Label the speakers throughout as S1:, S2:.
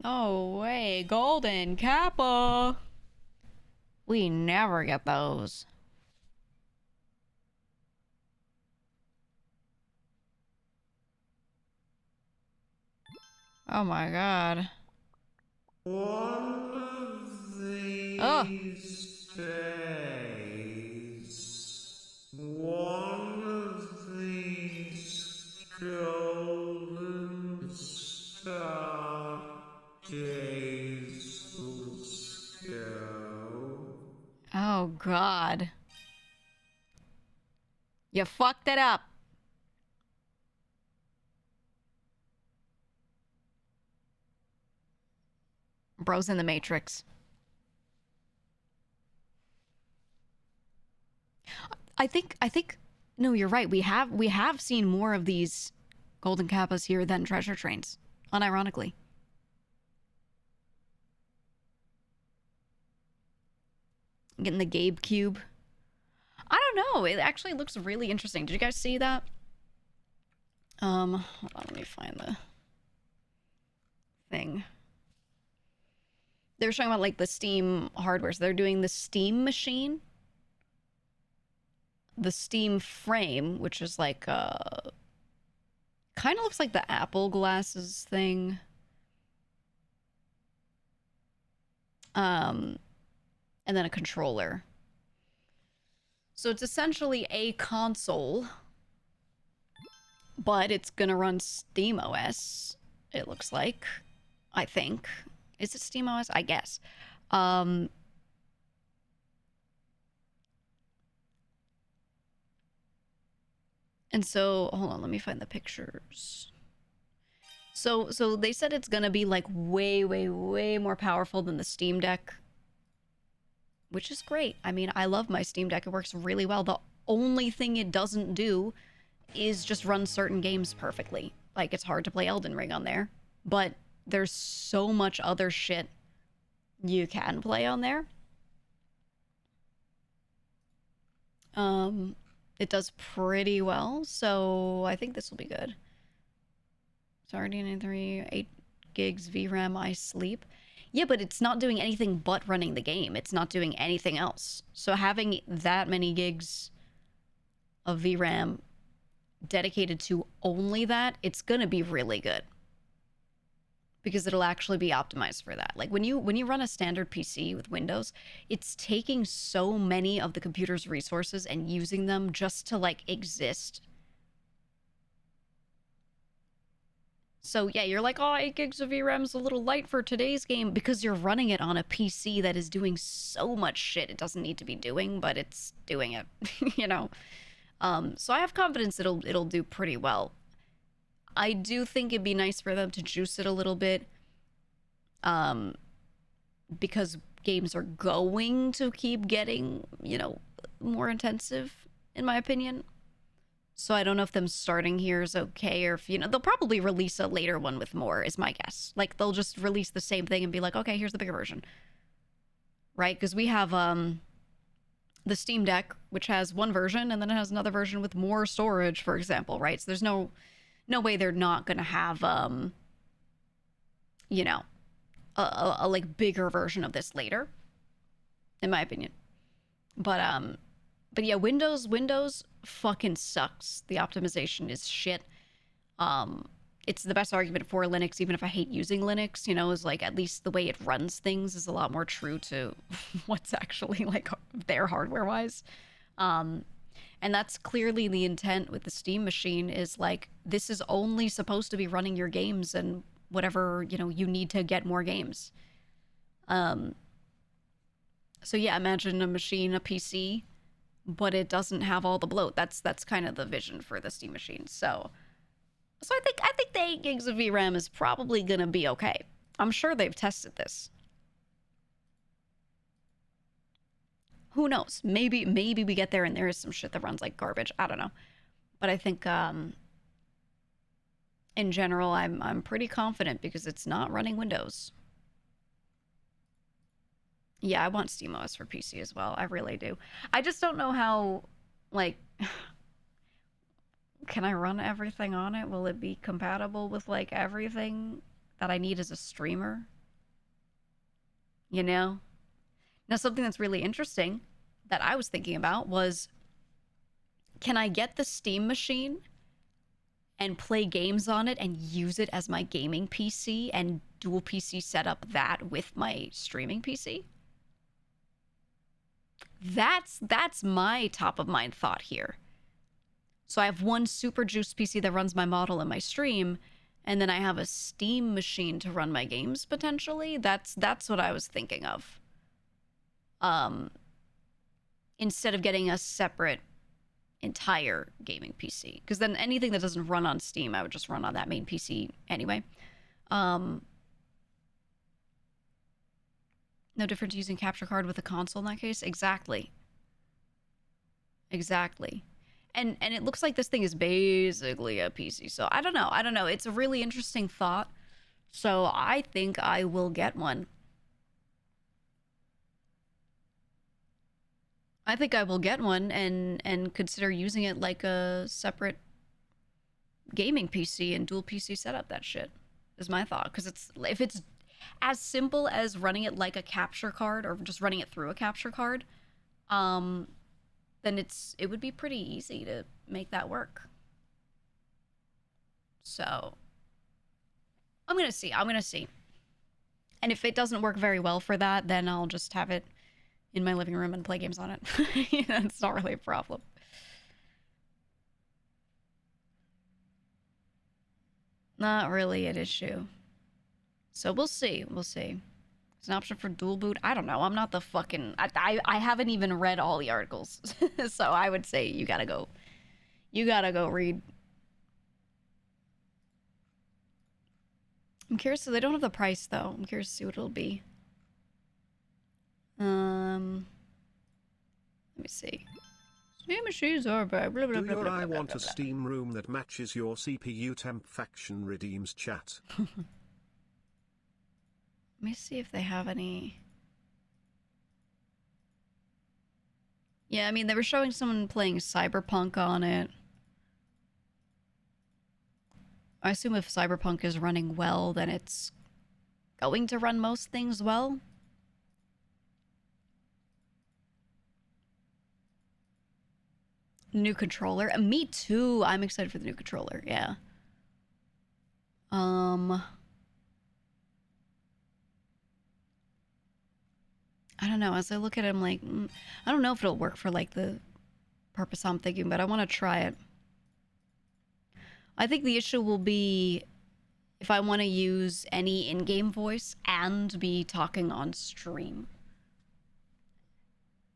S1: Oh, way, golden kappa. We never get those. Oh my god.
S2: One of
S1: Oh,
S2: these days, one of these golden star days will go.
S1: oh god. You fucked it up. Bro's in the Matrix. I think no, you're right. We have seen more of these golden kappas here than treasure trains. Unironically. Getting the Gabe cube. I don't know. It actually looks really interesting. Did you guys see that? Hold on, let me find the thing. They were talking about like the Steam hardware. So they're doing the Steam machine, the Steam frame, which is like kind of looks like the Apple glasses thing. Um, and then a controller. So it's essentially a console, but it's gonna run Steam OS. It looks like, I think. Is it Steam OS? I guess. Um, and so hold on, let me find the pictures. So they said it's gonna be like way, way, way more powerful than the Steam Deck, which is great. I mean, I love my Steam Deck. It works really well. The only thing it doesn't do is just run certain games perfectly. Like it's hard to play Elden Ring on there, but there's so much other shit you can play on there. Um, it does pretty well, so I think this will be good. Sorry, D93, 8 gigs VRAM, I sleep. Yeah, but it's not doing anything but running the game. It's not doing anything else. So having that many gigs of VRAM dedicated to only that, it's gonna be really good. Because it'll actually be optimized for that. Like when you run a standard PC with Windows, it's taking so many of the computer's resources and using them just to like exist. So yeah, you're like, oh, 8 gigs of VRAM is a little light for today's game because you're running it on a PC that is doing so much shit it doesn't need to be doing, but it's doing it, you know. So I have confidence it'll do pretty well. I do think it'd be nice for them to juice it a little bit, um, because games are going to keep getting, more intensive, in my opinion. So I don't know if them starting here is okay, or if, they'll probably release a later one with more, is my guess. Like, they'll just release the same thing and be like, okay, here's the bigger version. Right? Because we have the Steam Deck, which has one version, and then it has another version with more storage, for example, right? So there's no way they're not gonna have you know, a like bigger version of this later, in my opinion. But yeah, Windows fucking sucks. The optimization is shit. Um, it's the best argument for Linux, even if I hate using Linux. Is like at least the way it runs things is a lot more true to what's actually like there hardware wise. Um, and that's clearly the intent with the Steam machine. Is like this is only supposed to be running your games and whatever you need to get more games. Um, so yeah, imagine a machine, a PC, but it doesn't have all the bloat. That's kind of the vision for the Steam machine. So I think the 8 gigs of VRAM is probably gonna be okay. I'm sure they've tested this. Who knows? Maybe we get there and there is some shit that runs like garbage. I don't know. But I think in general I'm pretty confident because it's not running Windows. Yeah, I want SteamOS for PC as well. I really do. I just don't know how, like, can I run everything on it? Will it be compatible with like everything? that I need as a streamer. You know? Now, something that's really interesting that I was thinking about was, can I get the Steam machine and play games on it and use it as my gaming PC and dual PC set up that with my streaming PC? That's my top of mind thought here. So I have one super juiced PC that runs my model and my stream, and then I have a Steam machine to run my games potentially. That's what I was thinking of. Instead of getting a separate entire gaming PC, because then anything that doesn't run on Steam, I would just run on that main PC anyway. No difference using capture card with a console in that case. Exactly. And it looks like this thing is basically a PC. So I don't know. It's a really interesting thought. So I think I will get one. And consider using it like a separate gaming PC and dual PC setup. That shit is my thought. Because if it's as simple as running it like a capture card or just running it through a capture card, then it would be pretty easy to make that work. So I'm gonna see. And if it doesn't work very well for that, then I'll just have it in my living room and play games on it. That's not really a problem. Not really an issue. So we'll see. It's an option for dual boot. I don't know. I'm not the fucking... I haven't even read all the articles. So I would say you gotta go read. I'm curious. So they don't have the price, though. I'm curious to see what it'll be. Let me see. Steam machines are bad. Blah, blah,
S3: Do
S1: blah,
S3: your
S1: blah,
S3: I
S1: blah,
S3: want
S1: blah,
S3: a
S1: blah.
S3: Steam room that matches your CPU temp faction redeems chat.
S1: Let me see if they have any. Yeah, I mean, they were showing someone playing Cyberpunk on it. I assume if Cyberpunk is running well, then it's going to run most things well. New controller. Me too. I'm excited for the new controller. Yeah. I don't know. As I look at it, I'm like, I don't know if it'll work for like the purpose I'm thinking, but I want to try it. I think the issue will be if I want to use any in-game voice and be talking on stream.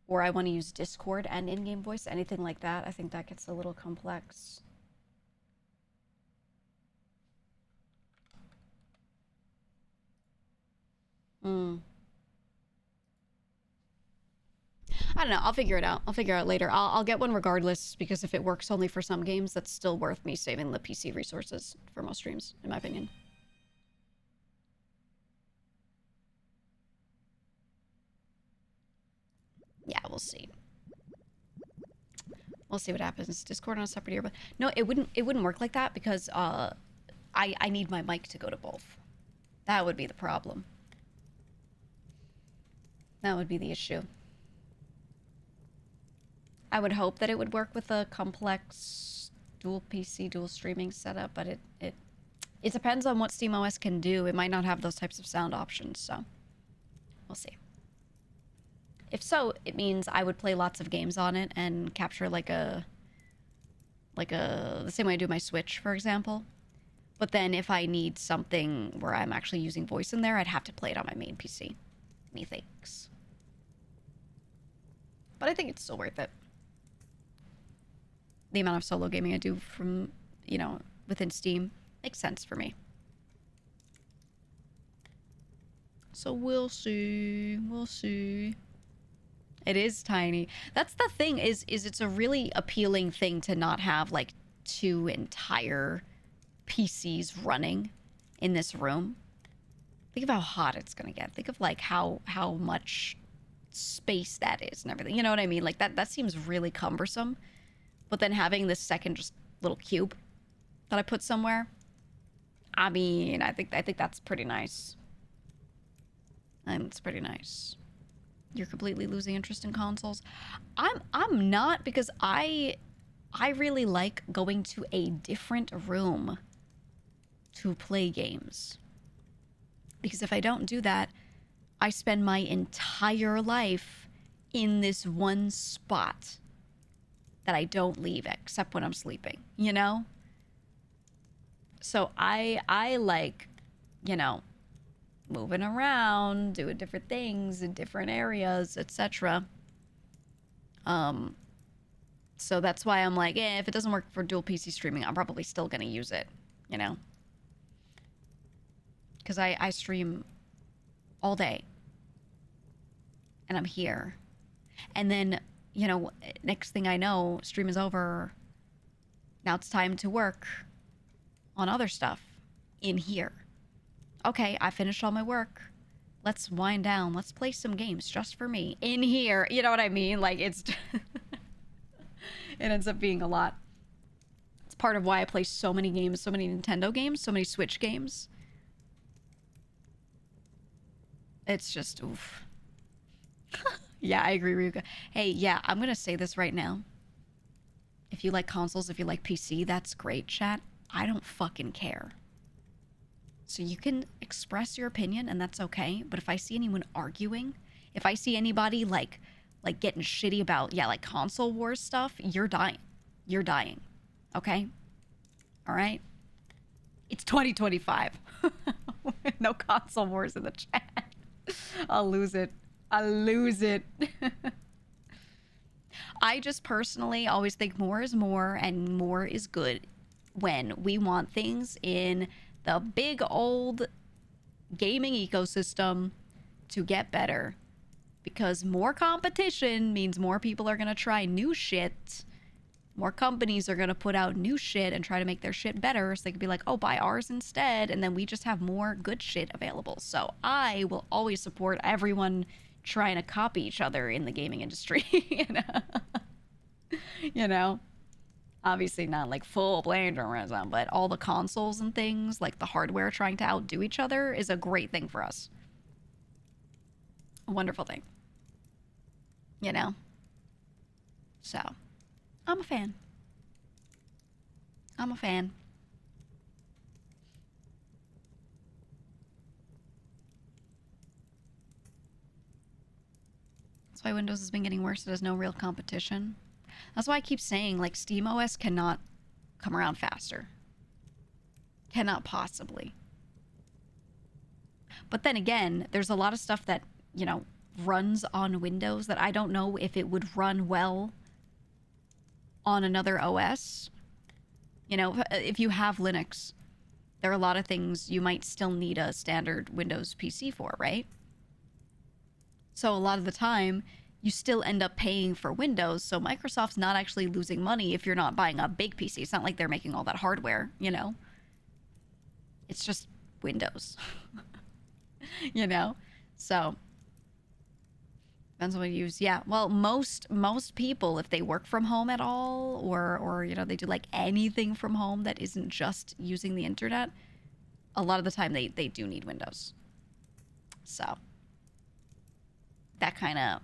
S1: Or I want to use Discord and in-game voice, anything like that. I think that gets a little complex. I don't know. I'll figure it out. I'll figure it out later. I'll get one regardless, because if it works only for some games, that's still worth me saving the PC resources for most streams, in my opinion. Yeah, we'll see. We'll see what happens. Discord on a separate earbud. No, it wouldn't work like that because I need my mic to go to both. That would be the problem. That would be the issue. I would hope that it would work with a complex dual PC, dual streaming setup, but it depends on what SteamOS can do. It might not have those types of sound options, so we'll see. If so, it means I would play lots of games on it and capture the same way I do my Switch, for example. But then if I need something where I'm actually using voice in there, I'd have to play it on my main PC. Methinks. But I think it's still worth it. The amount of solo gaming I do from, within Steam makes sense for me. So we'll see. It is tiny. That's the thing, is it's a really appealing thing to not have like 2 entire PCs running in this room. Think of how hot it's gonna get. Think of like how much space that is and everything. You know what I mean? Like that seems really cumbersome. But then having this second just little cube that I put somewhere, I mean, I think that's pretty nice. I think it's pretty nice. You're completely losing interest in consoles. I'm not, because I really like going to a different room to play games. Because if I don't do that, I spend my entire life in this one spot that I don't leave except when I'm sleeping, you know? So I like, you know, moving around, doing different things in different areas, etc. So that's why I'm like, if it doesn't work for dual PC streaming, I'm probably still gonna use it, you know? Because I stream all day. And I'm here. And then, you know, next thing I know, stream is over. Now it's time to work on other stuff in here. Okay, I finished all my work. Let's wind down. Let's play some games just for me in here. You know what I mean? Like, it's it ends up being a lot. It's part of why I play so many games, so many Nintendo games, so many Switch games. It's just oof. Yeah, I agree, Ryuga. Hey, yeah, I'm gonna say this right now. If you like consoles, if you like PC, that's great, chat. I don't fucking care. So you can express your opinion, and that's okay. But if I see anyone arguing, if I see anybody like getting shitty about, yeah, like console wars stuff, you're dying. You're dying. Okay? All right? It's 2025. No console wars in the chat. I'll lose it. I'll lose it. I just personally always think more is more and more is good when we want things in the big old gaming ecosystem to get better. Because more competition means more people are going to try new shit. More companies are going to put out new shit and try to make their shit better so they can be like, oh, buy ours instead. And then we just have more good shit available. So I will always support everyone trying to copy each other in the gaming industry. You know? Obviously not like full plagiarism, but all the consoles and things, like the hardware trying to outdo each other, is a great thing for us. A wonderful thing. You know? So, I'm a fan. I'm a fan. That's why Windows has been getting worse. It has no real competition. That's why I keep saying, like, SteamOS cannot come around faster. Cannot possibly. But then again, there's a lot of stuff that, you know, runs on Windows that I don't know if it would run well on another OS. You know, if you have Linux, there are a lot of things you might still need a standard Windows PC for, right? So a lot of the time, you still end up paying for Windows, so Microsoft's not actually losing money if you're not buying a big PC. It's not like they're making all that hardware, you know? It's just Windows. You know? So, depends on what you use. Yeah, well, most people, if they work from home at all, or you know, they do like anything from home that isn't just using the internet, a lot of the time they do need Windows. So, that kind of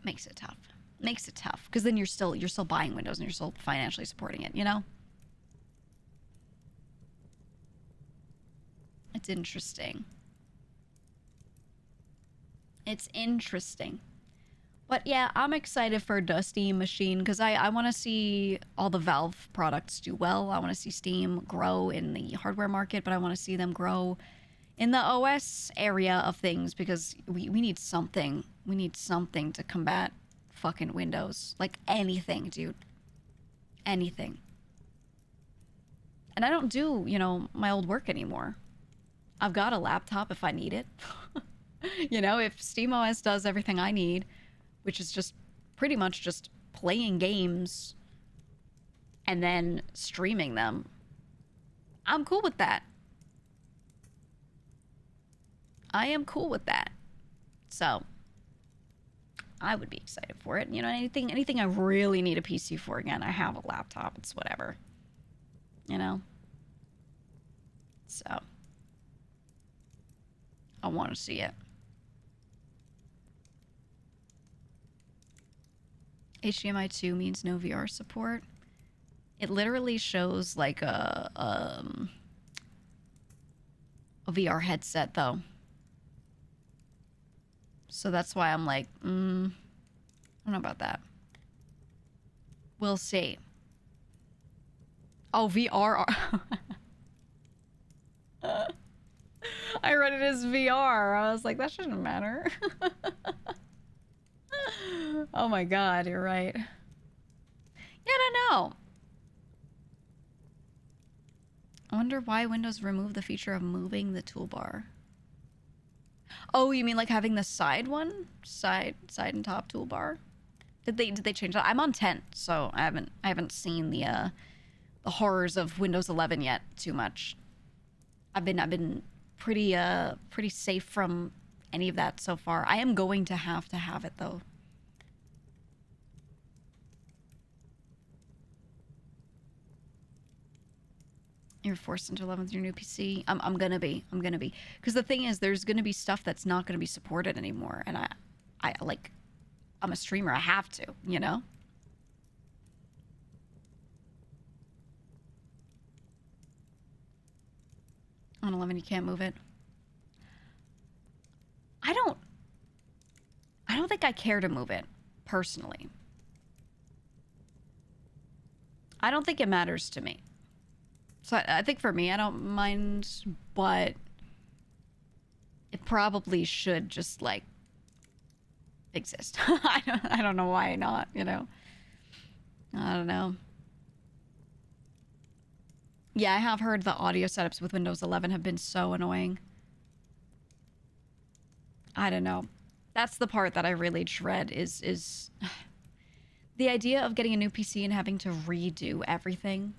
S1: makes it tough. Makes it tough because then you're still buying Windows and you're still financially supporting it, you know? It's interesting. It's interesting. But yeah, I'm excited for the Steam machine because I want to see all the Valve products do well. I want to see Steam grow in the hardware market, but I want to see them grow in the OS area of things because we need something. We need something to combat fucking Windows. Like anything, dude. Anything. And I don't do, you know, my old work anymore. I've got a laptop if I need it. You know, if SteamOS does everything I need, which is just pretty much just playing games and then streaming them, I'm cool with that. I am cool with that. So, I would be excited for it. You know, anything I really need a PC for, again, I have a laptop. It's whatever. You know? So I want to see it. HDMI 2 means no VR support. It literally shows like a VR headset though. So that's why I'm like, I don't know about that. We'll see. Oh, VR. I read it as VR. I was like, that shouldn't matter. Oh my god, you're right. Yeah, I don't know. I wonder why Windows removed the feature of moving the toolbar. Oh, you mean like having the side one? Side and top toolbar? Did they change that? I'm on 10, so I haven't seen the horrors of Windows 11 yet too much. I've been pretty safe from any of that so far. I am going to have it though. You're forced into 11 with your new PC. I'm gonna be. Because the thing is, there's gonna be stuff that's not gonna be supported anymore, and I'm a streamer. I have to, you know. On 11, you can't move it. I don't think I care to move it personally. I don't think it matters to me. So I think for me, I don't mind, but it probably should just like exist. I don't know why not, you know. I don't know. Yeah, I have heard the audio setups with Windows 11 have been so annoying. I don't know. That's the part that I really dread is the idea of getting a new PC and having to redo everything.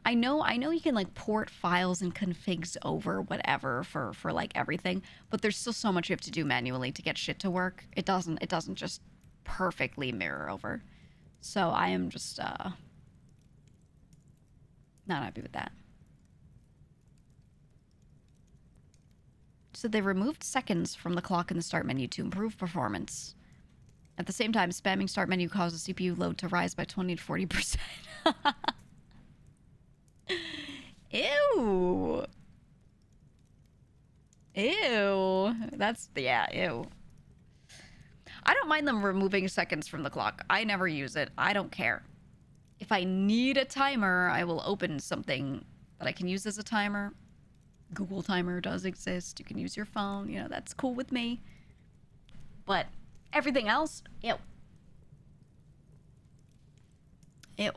S1: I know you can like port files and configs over whatever for like everything, but there's still so much you have to do manually to get shit to work. It doesn't just perfectly mirror over. So I am just not happy with that. So they removed seconds from the clock in the start menu to improve performance. At the same time, spamming start menu causes CPU load to rise by 20 to 40%. Ew. Ew. That's, yeah, ew. I don't mind them removing seconds from the clock. I never use it. I don't care. If I need a timer, I will open something that I can use as a timer. Google Timer does exist. You can use your phone. You know, that's cool with me. But everything else, ew. Ew.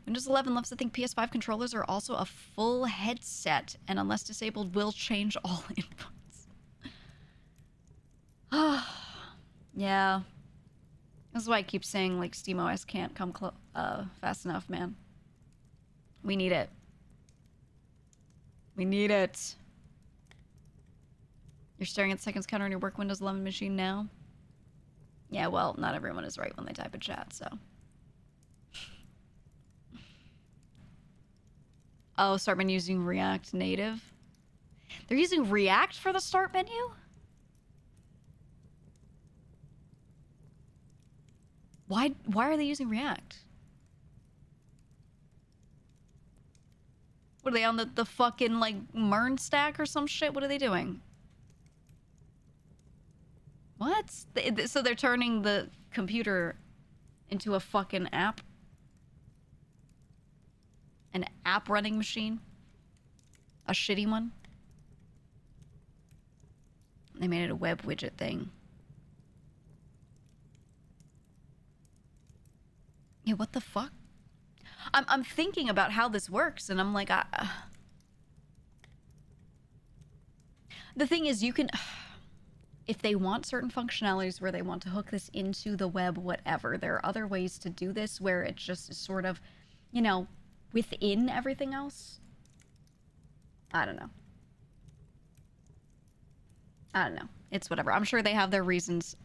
S1: Windows 11 loves to think PS5 controllers are also a full headset, and unless disabled, will change all inputs. Yeah. That's why I keep saying, like, SteamOS can't come fast enough, man. We need it. We need it. You're staring at the seconds counter on your work Windows 11 machine now? Yeah, well, not everyone is right when they type in chat, so. Oh, start menu using React Native. They're using React for the start menu? Why are they using React? What are they on the fucking like MERN stack or some shit? What are they doing? What? So they're turning the computer into a fucking app? An app running machine? A shitty one? They made it a web widget thing. Yeah, what the fuck? I'm thinking about how this works, and I'm like, the thing is, you can, if they want certain functionalities where they want to hook this into the web, whatever, there are other ways to do this where it just is sort of, you know, within everything else. I don't know. I don't know. It's whatever. I'm sure they have their reasons.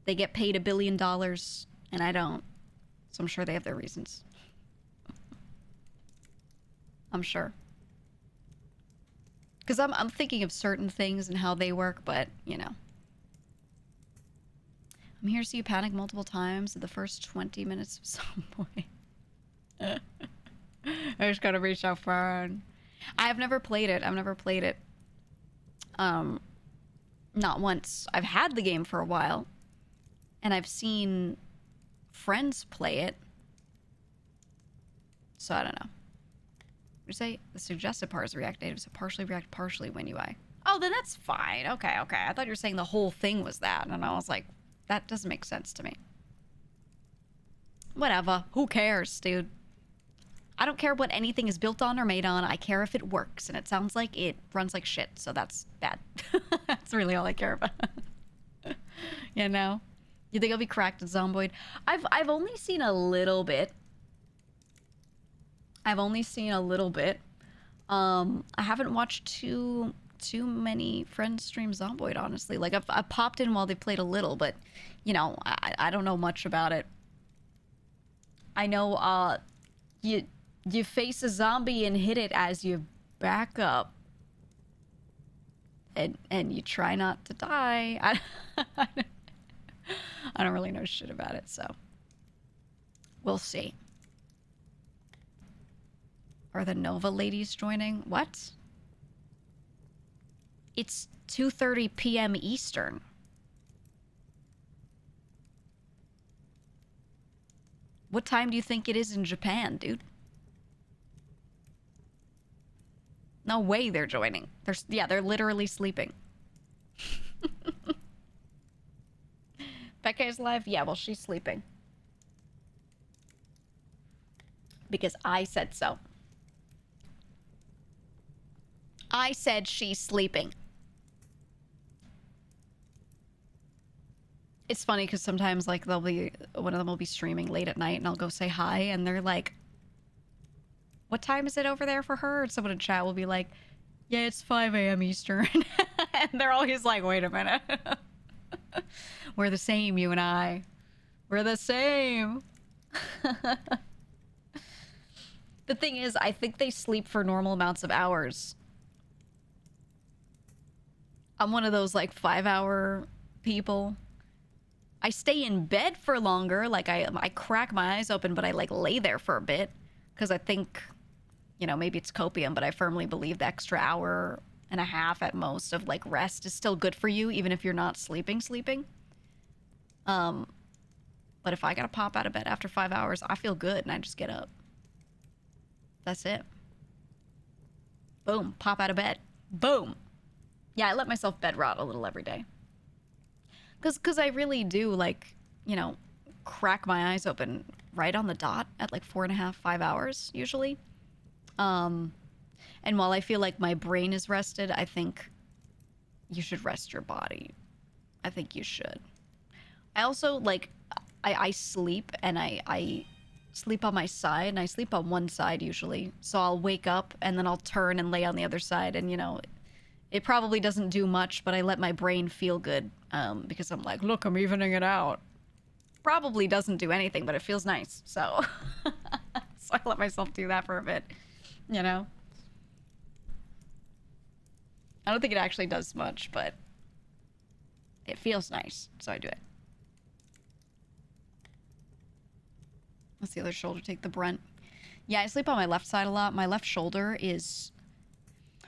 S1: They get paid $1 billion, and I don't. So I'm sure they have their reasons. I'm sure. Because I'm thinking of certain things and how they work, but, you know. I'm here to see you panic multiple times in the first 20 minutes of some point. I just gotta reach out far. I've never played it. I've never played it. Not once. I've had the game for a while. And I've seen friends play it. So I don't know. You say the suggested part is React Native, so partially React, partially WinUI. Oh, then that's fine. Okay. I thought you were saying the whole thing was that, and I was like, that doesn't make sense to me. Whatever. Who cares, dude? I don't care what anything is built on or made on. I care if it works, and it sounds like it runs like shit, so that's bad. That's really all I care about. You know? You think I'll be cracked at Zomboid? I've only seen a little bit. I haven't watched too many friends stream Zomboid, honestly. Like, I've popped in while they played a little, but, you know, I don't know much about it. I know, you face a zombie and hit it as you back up. And you try not to die. I don't really know shit about it, so. We'll see. Are the Nova ladies joining? What? It's 2:30 p.m. Eastern. What time do you think it is in Japan, dude? No way they're joining. They're literally sleeping. Becca is live? Yeah, well, she's sleeping. Because I said so. I said she's sleeping. It's funny because sometimes, like, one of them will be streaming late at night and I'll go say hi and they're like, what time is it over there for her? And someone in chat will be like, yeah, it's 5 a.m. Eastern. And they're always like, wait a minute. We're the same, you and I. We're the same. The thing is, I think they sleep for normal amounts of hours. I'm one of those, like, 5-hour people. I stay in bed for longer. Like, I crack my eyes open, but I, like, lay there for a bit. Because I think, you know, maybe it's copium, but I firmly believe the extra hour and a half at most of, like, rest is still good for you, even if you're not sleeping. But if I gotta pop out of bed after 5 hours, I feel good and I just get up. That's it. Boom. Pop out of bed. Boom. Yeah, I let myself bed rot a little every day. Because I really do, like, you know, crack my eyes open right on the dot at like 4.5, 5 hours usually. And while I feel like my brain is rested, I think you should rest your body. I think you should. I also, like, I sleep and I sleep on my side, and I sleep on one side usually. So I'll wake up and then I'll turn and lay on the other side, and, you know, it probably doesn't do much, but I let my brain feel good because I'm like, look, I'm evening it out. Probably doesn't do anything, but it feels nice. So, so I let myself do that for a bit, you know? I don't think it actually does much, but it feels nice, so I do it. Let's the other shoulder take the brunt. Yeah, I sleep on my left side a lot. My left shoulder is...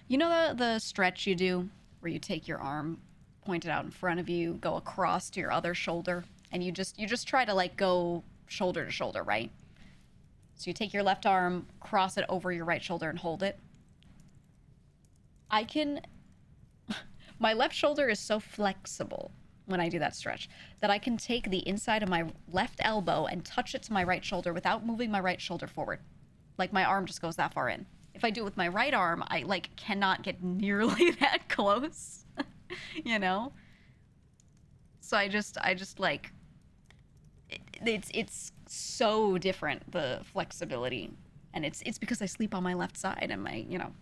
S1: You know the stretch you do where you take your arm pointed out in front of you, go across to your other shoulder, and you just try to, like, go shoulder to shoulder, right? So you take your left arm, cross it over your right shoulder, and hold it. I can... My left shoulder is so flexible when I do that stretch that I can take the inside of my left elbow and touch it to my right shoulder without moving my right shoulder forward. Like, my arm just goes that far in. If I do it with my right arm, I, like, cannot get nearly that close, you know? So I just like, it's so different, the flexibility. And it's because I sleep on my left side and my, you know,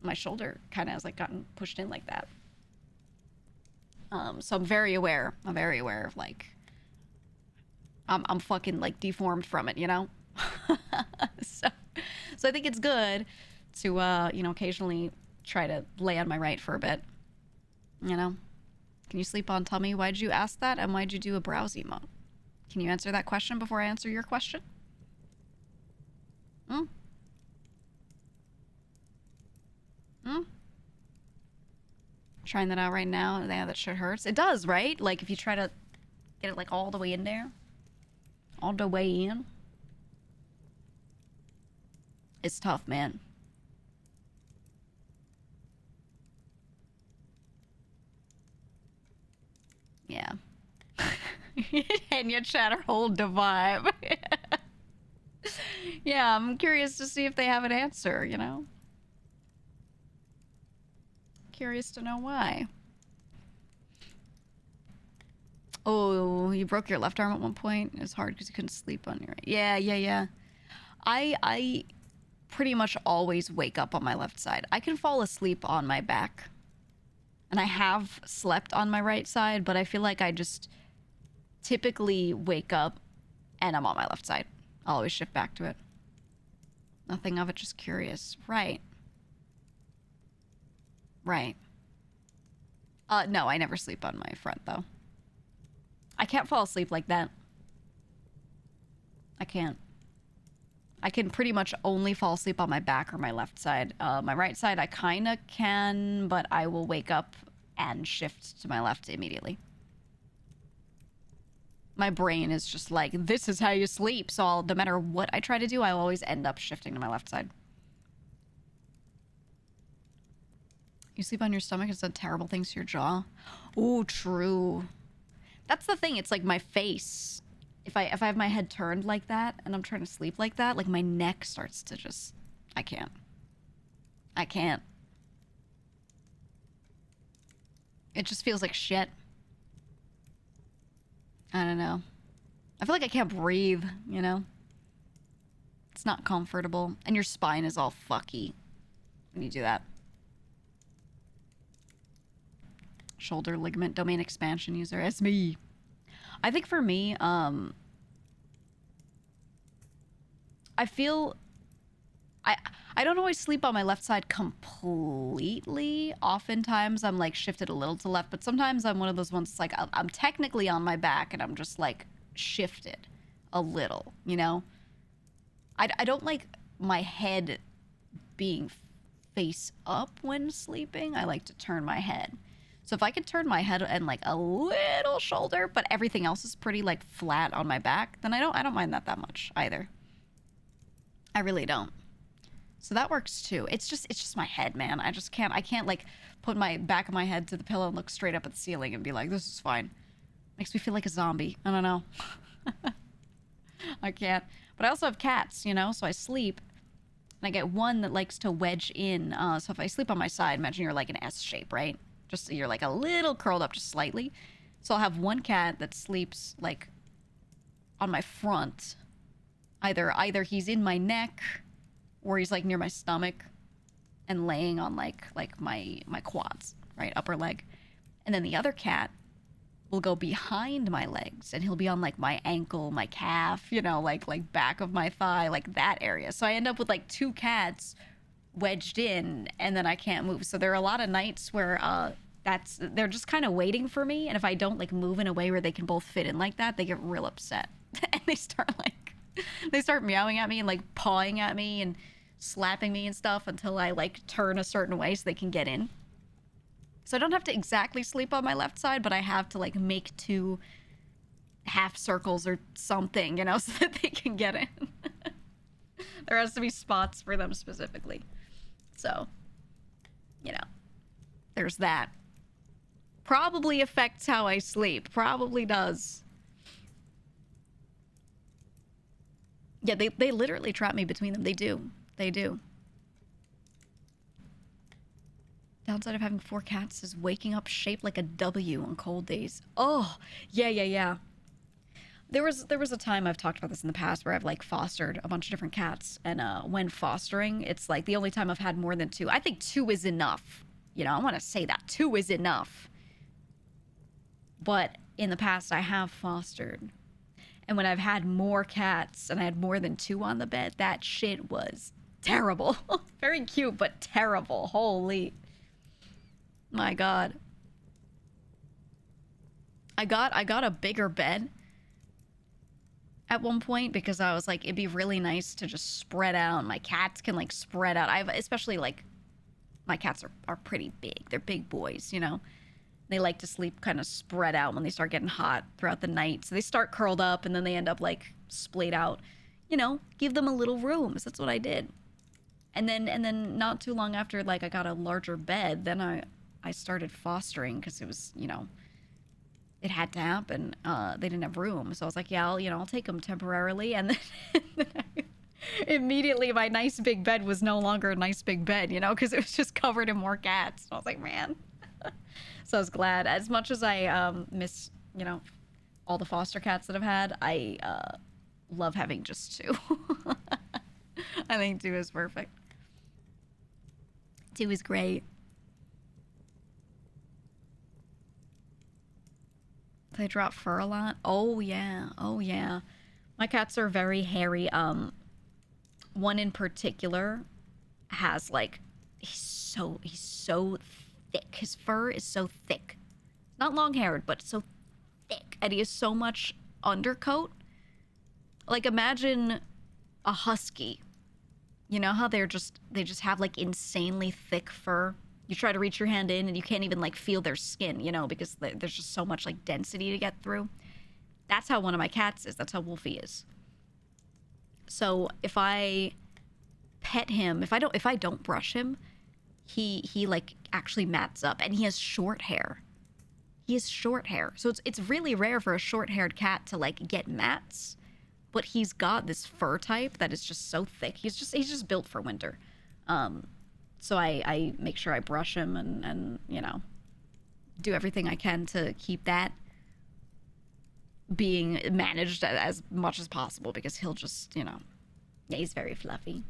S1: my shoulder kind of has, like, gotten pushed in like that. So I'm very aware of, like, I'm fucking, like, deformed from it, you know? So I think it's good to, occasionally try to lay on my right for a bit. You know? Can you sleep on tummy? Why'd you ask that? And why'd you do a browse emote? Can you answer that question before I answer your question? Hmm? Hmm? Trying that out right now. Yeah, that shit hurts. It does, right? Like, if you try to get it, like, all the way in there. All the way in. It's tough, man. Yeah. And your chatter hold the vibe. Yeah, I'm curious to see if they have an answer, you know? Curious to know why. Oh, you broke your left arm at one point. It's hard because you couldn't sleep on your right. Yeah. I pretty much always wake up on my left side. I can fall asleep on my back. And I have slept on my right side, but I feel like I just typically wake up and I'm on my left side. I'll always shift back to it. Nothing of it, just curious. Right. No, I never sleep on my front, though. I can't fall asleep like that. I can't. I can pretty much only fall asleep on my back or my left side. My right side, I kind of can, but I will wake up and shift to my left immediately. My brain is just like, this is how you sleep. So no matter what I try to do, I'll always end up shifting to my left side. You sleep on your stomach, it's done terrible things to your jaw. Oh, true. That's the thing. It's like my face. If I have my head turned like that and I'm trying to sleep like that, like my neck starts to just... I can't. It just feels like shit. I don't know. I feel like I can't breathe, you know? It's not comfortable. And your spine is all fucky when you do that. Shoulder ligament domain expansion user. It's me. I think for me, I feel... I don't always sleep on my left side completely. Oftentimes I'm like shifted a little to left, but sometimes I'm one of those ones that's like I'm technically on my back and I'm just like shifted a little, you know? I don't like my head being face up when sleeping. I like to turn my head. So if I could turn my head and like a little shoulder, but everything else is pretty like flat on my back, then I don't mind that much either. I really don't. So that works too. It's just my head, man. I can't like put my back of my head to the pillow and look straight up at the ceiling and be like, this is fine. Makes me feel like a zombie. I don't know. I can't. But I also have cats, you know, so I sleep and I get one that likes to wedge in. So if I sleep on my side, imagine you're like an S shape, right? Just you're like a little curled up just slightly. So I'll have one cat that sleeps like on my front. Either he's in my neck or he's like near my stomach and laying on like my quads, right? Upper leg. And then the other cat will go behind my legs and he'll be on like my ankle, my calf, you know, like back of my thigh, like that area. So I end up with like two cats wedged in and then I can't move. So there are a lot of nights where they're just kind of waiting for me, and if I don't like move in a way where they can both fit in like that, they get real upset. And they start meowing at me and like pawing at me and slapping me and stuff until I like turn a certain way so they can get in. So I don't have to exactly sleep on my left side, but I have to like make two half circles or something, you know, so that they can get in. There has to be spots for them specifically. So, you know, there's that. Probably affects how I sleep. Probably does. Yeah, they literally trap me between them. They do. They do. Downside of having 4 cats is waking up shaped like a W on cold days. Oh, yeah. There was a time, I've talked about this in the past, where I've like fostered a bunch of different cats, and when fostering, it's like the only time I've had more than 2. I think 2 is enough. You know, I want to say that 2 is enough. But in the past, I have fostered, and when I've had more cats and I had more than 2 on the bed, that shit was Terrible. Very cute, but terrible. Holy. My God. I got a bigger bed at one point because I was like, it'd be really nice to just spread out. My cats can like spread out. I've especially like my cats are pretty big. They're big boys, you know. They like to sleep kind of spread out when they start getting hot throughout the night. So they start curled up and then they end up like splayed out. You know, give them a little room. So that's what I did. And then not too long after like I got a larger bed, then I started fostering because it was, you know, it had to happen. They didn't have room. So I was like, yeah, I'll take them temporarily. And then immediately my nice big bed was no longer a nice big bed, you know, because it was just covered in more cats. And I was like, man. So I was glad. As much as I miss, you know, all the foster cats that I've had, I love having just two. I think two is perfect. Two is great. They drop fur a lot. Oh yeah. Oh yeah. My cats are very hairy. One in particular has like he's so thick. His fur is so thick. Not long haired, but so thick. And he has so much undercoat. Like imagine a husky. You know how they just have like insanely thick fur. You try to reach your hand in and you can't even like feel their skin, you know, because there's just so much like density to get through. That's how one of my cats is. That's how Wolfie is. So if I pet him, if I don't brush him, he like actually mats up, and he has short hair. He has short hair. So it's really rare for a short-haired cat to like get mats, but he's got this fur type that is just so thick. He's just built for winter. So I make sure I brush him and you know, do everything I can to keep that being managed as much as possible, because he'll just, you know, yeah, he's very fluffy.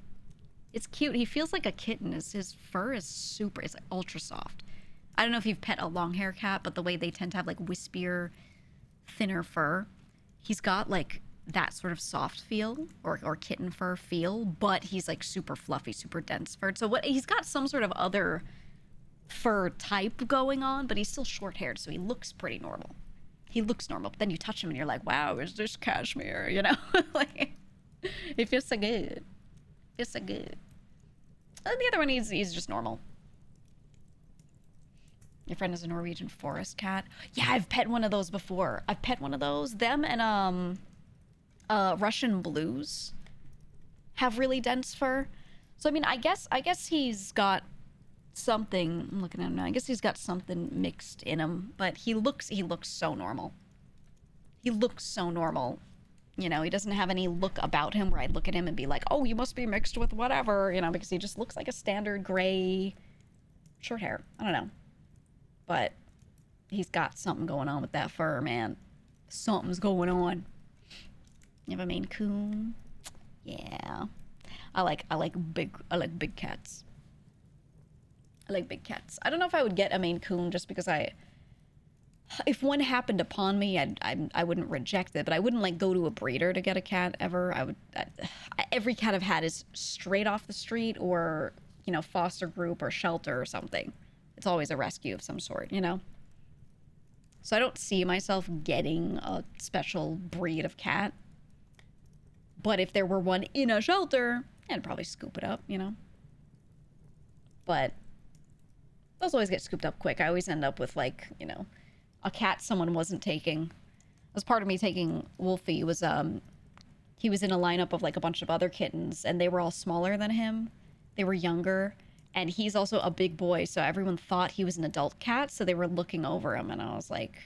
S1: It's cute. He feels like a kitten. His fur is super, it's like ultra soft. I don't know if you've pet a long hair cat, but the way they tend to have like wispier, thinner fur, he's got like that sort of soft feel or kitten fur feel, but he's like super fluffy, super dense furred. So he's got some sort of other fur type going on, but he's still short haired, so he looks pretty normal. He looks normal, but then you touch him and you're like, wow, is this cashmere? You know, like it feels so good. It feels so good. And the other one, he's just normal. Your friend is a Norwegian forest cat. Yeah, I've pet one of those before. I've pet one of those. Them and Russian blues have really dense fur. So I mean, I guess he's got something. I'm looking at him now. I guess he's got something mixed in him, but he looks so normal. He looks so normal. You know, he doesn't have any look about him where I'd look at him and be like, oh, you must be mixed with whatever, you know, because he just looks like a standard gray short hair. I don't know. But he's got something going on with that fur, man. Something's going on. You have a Maine Coon? Yeah. I like big cats. I like big cats. I don't know if I would get a Maine Coon just because if one happened upon me, I wouldn't reject it, but I wouldn't like go to a breeder to get a cat ever. Every cat I've had is straight off the street or, you know, foster group or shelter or something. It's always a rescue of some sort, you know? So I don't see myself getting a special breed of cat. But if there were one in a shelter, I'd probably scoop it up, you know? But those always get scooped up quick. I always end up with, like, you know, a cat someone wasn't taking. As part of me taking Wolfie was, he was in a lineup of, like, a bunch of other kittens, and they were all smaller than him. They were younger. And he's also a big boy, so everyone thought he was an adult cat, so they were looking over him, and I was like,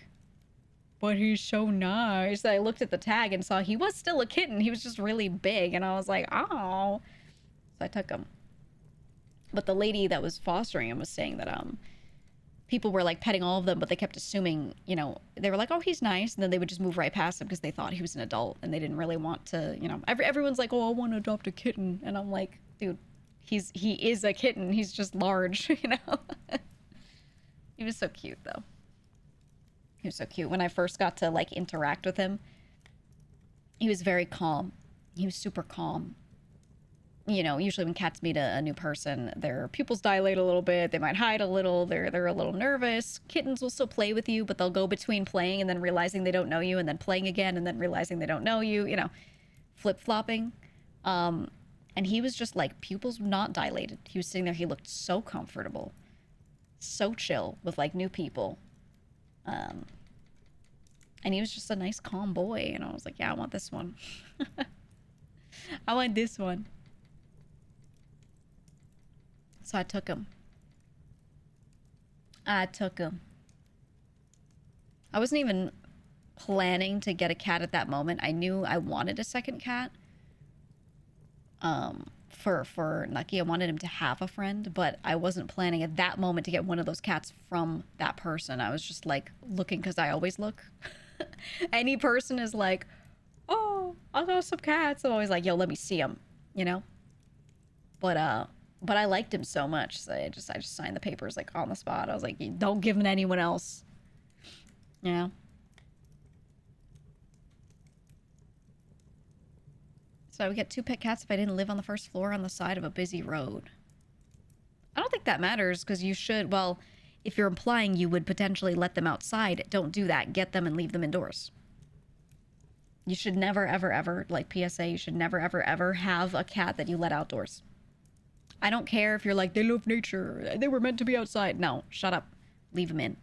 S1: but he's so nice. I looked at the tag and saw he was still a kitten. He was just really big, and I was like, oh. So I took him. But the lady that was fostering him was saying that people were like petting all of them, but they kept assuming, you know, they were like, oh, he's nice, and then they would just move right past him because they thought he was an adult, and they didn't really want to, you know, everyone's like, oh, I want to adopt a kitten, and I'm like, dude, he is a kitten. He's just large, you know. He was so cute, though. He was so cute. When I first got to like interact with him, he was very calm. He was super calm. you know, usually when cats meet a new person, their pupils dilate a little bit. They might hide a little. They're a little nervous. Kittens will still play with you, but they'll go between playing and then realizing they don't know you, and then playing again and then realizing they don't know you. You know, flip flopping. And he was just like pupils not dilated. He was sitting there. He looked so comfortable, so chill with like new people. And he was just a nice, calm boy. And I was like, yeah, I want this one. I want this one. So I took him. I took him. I wasn't even planning to get a cat at that moment. I knew I wanted a second cat. For Nucky, I wanted him to have a friend, but I wasn't planning at that moment to get one of those cats from that person. I was just like looking because I always look. Any person is like, oh, I got some cats. I'm always like, yo, let me see them, you know? But I liked him so much, so I just signed the papers like on the spot. I was like, don't give them to anyone else. You know? So I would get 2 pet cats if I didn't live on the first floor on the side of a busy road. I don't think that matters, because you should, well, if you're implying you would potentially let them outside, don't do that. Get them and leave them indoors. You should never, ever, ever, like PSA, you should never, ever, ever have a cat that you let outdoors. I don't care if you're like, they love nature, they were meant to be outside. No, shut up. Leave them in.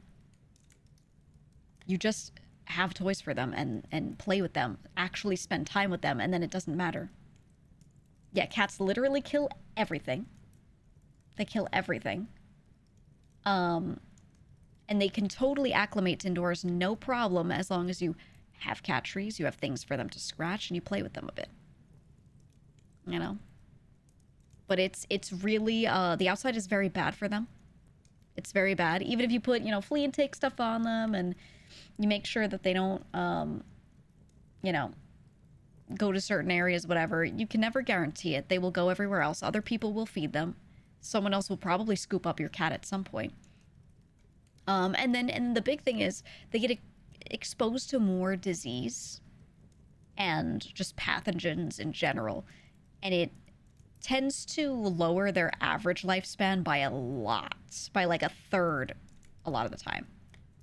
S1: You just have toys for them and play with them. Actually spend time with them, and then it doesn't matter. Yeah, cats literally kill everything. They kill everything. And they can totally acclimate to indoors, no problem, as long as you have cat trees, you have things for them to scratch, and you play with them a bit. You know? But it's really, the outside is very bad for them. It's very bad. Even if you put, you know, flea and tick stuff on them, and you make sure that they don't, you know, go to certain areas, whatever, you can never guarantee it. They will go everywhere else. Other people will feed them. Someone else will probably scoop up your cat at some point. And the big thing is they get exposed to more disease and just pathogens in general. And it tends to lower their average lifespan by a lot, by like a third a lot of the time.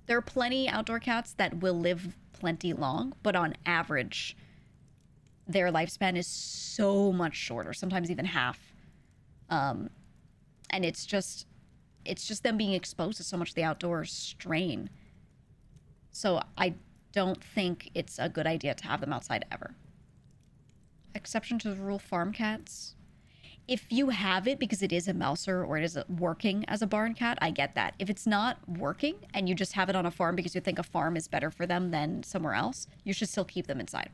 S1: There are plenty outdoor cats that will live plenty long, but on average, their lifespan is so much shorter, sometimes even half. And it's just them being exposed to so much of the outdoor strain. So I don't think it's a good idea to have them outside ever. Exception to the rule, farm cats. If you have it because it is a mouser or it is working as a barn cat, I get that. If it's not working and you just have it on a farm because you think a farm is better for them than somewhere else, you should still keep them inside.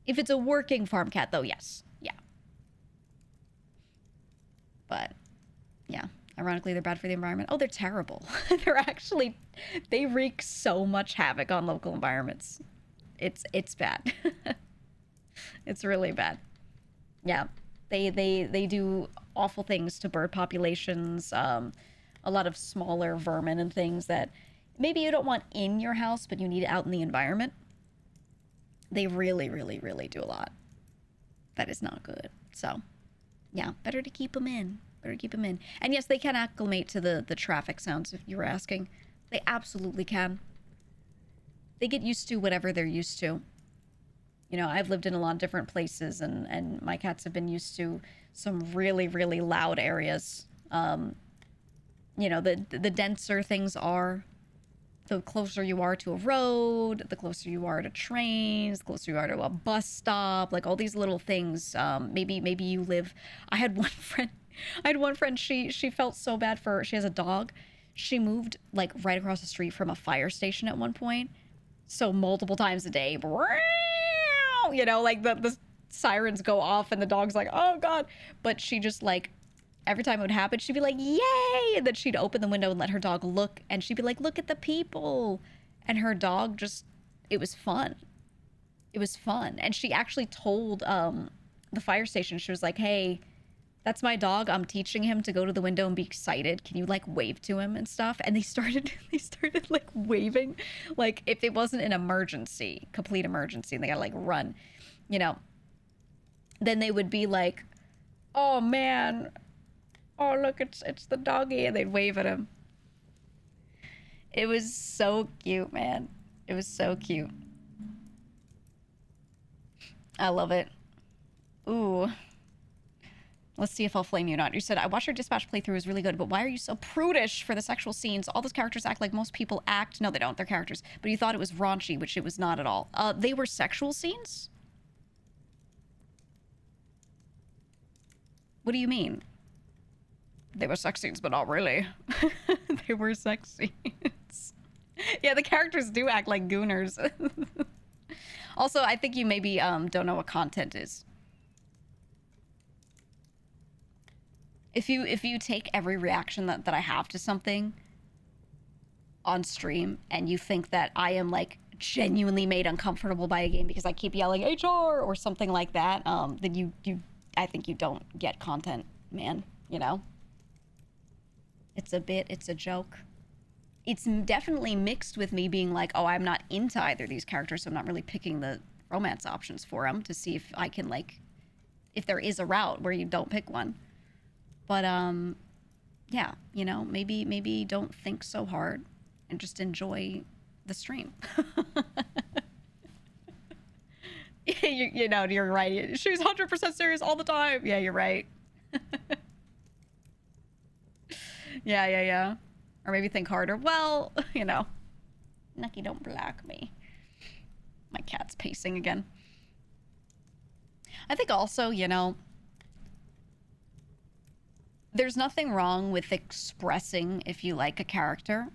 S1: If it's a working farm cat, though, yes. Yeah. But, yeah. Ironically, they're bad for the environment. Oh, they're terrible. They wreak so much havoc on local environments. It's bad. It's really bad. Yeah, they do awful things to bird populations, a lot of smaller vermin and things that maybe you don't want in your house, but you need out in the environment. They really, really, really do a lot. That is not good. So, yeah, better to keep them in. Better to keep them in. And yes, they can acclimate to the traffic sounds, if you were asking. They absolutely can. They get used to whatever they're used to. You know, I've lived in a lot of different places, and my cats have been used to some really, really loud areas. You know, the denser things are, the closer you are to a road, the closer you are to trains, the closer you are to a bus stop, like all these little things. Maybe you live... I had one friend, she felt so bad for... She has a dog. She moved, like, right across the street from a fire station at one point. So multiple times a day, you know, like the sirens go off and the dog's like, oh God. But she just like, every time it would happen, she'd be like, yay. And then she'd open the window and let her dog look. And she'd be like, look at the people. And her dog just, it was fun. It was fun. And she actually told the fire station, she was like, hey, that's my dog. I'm teaching him to go to the window and be excited. Can you like wave to him and stuff? And they started like waving, like if it wasn't an emergency, complete emergency, and they gotta like run, you know. then they would be like, "Oh man, oh look, it's the doggy," and they'd wave at him. It was so cute, man. It was so cute. I love it. Ooh. Let's see if I'll flame you or not. You said, I watched your Dispatch playthrough. It was really good, but why are you so prudish for the sexual scenes? All those characters act like most people act. No, they don't. They're characters. But you thought it was raunchy, which it was not at all. They were sexual scenes? What do you mean? They were sex scenes, but not really. They were sex scenes. Yeah, the characters do act like gooners. Also, I think you maybe don't know what content is. If you take every reaction that I have to something on stream and you think that I am like genuinely made uncomfortable by a game because I keep yelling HR or something like that, then I think you don't get content, man, you know? It's a bit, it's a joke. It's definitely mixed with me being like, oh, I'm not into either of these characters, so I'm not really picking the romance options for them to see if I can like, if there is a route where you don't pick one. But, yeah, you know, maybe don't think so hard and just enjoy the stream. you know, you're right. She's 100% serious all the time. Yeah, you're right. Yeah. Or maybe think harder. Well, you know, Nucky, don't block me. My cat's pacing again. I think also, you know, there's nothing wrong with expressing if you like a character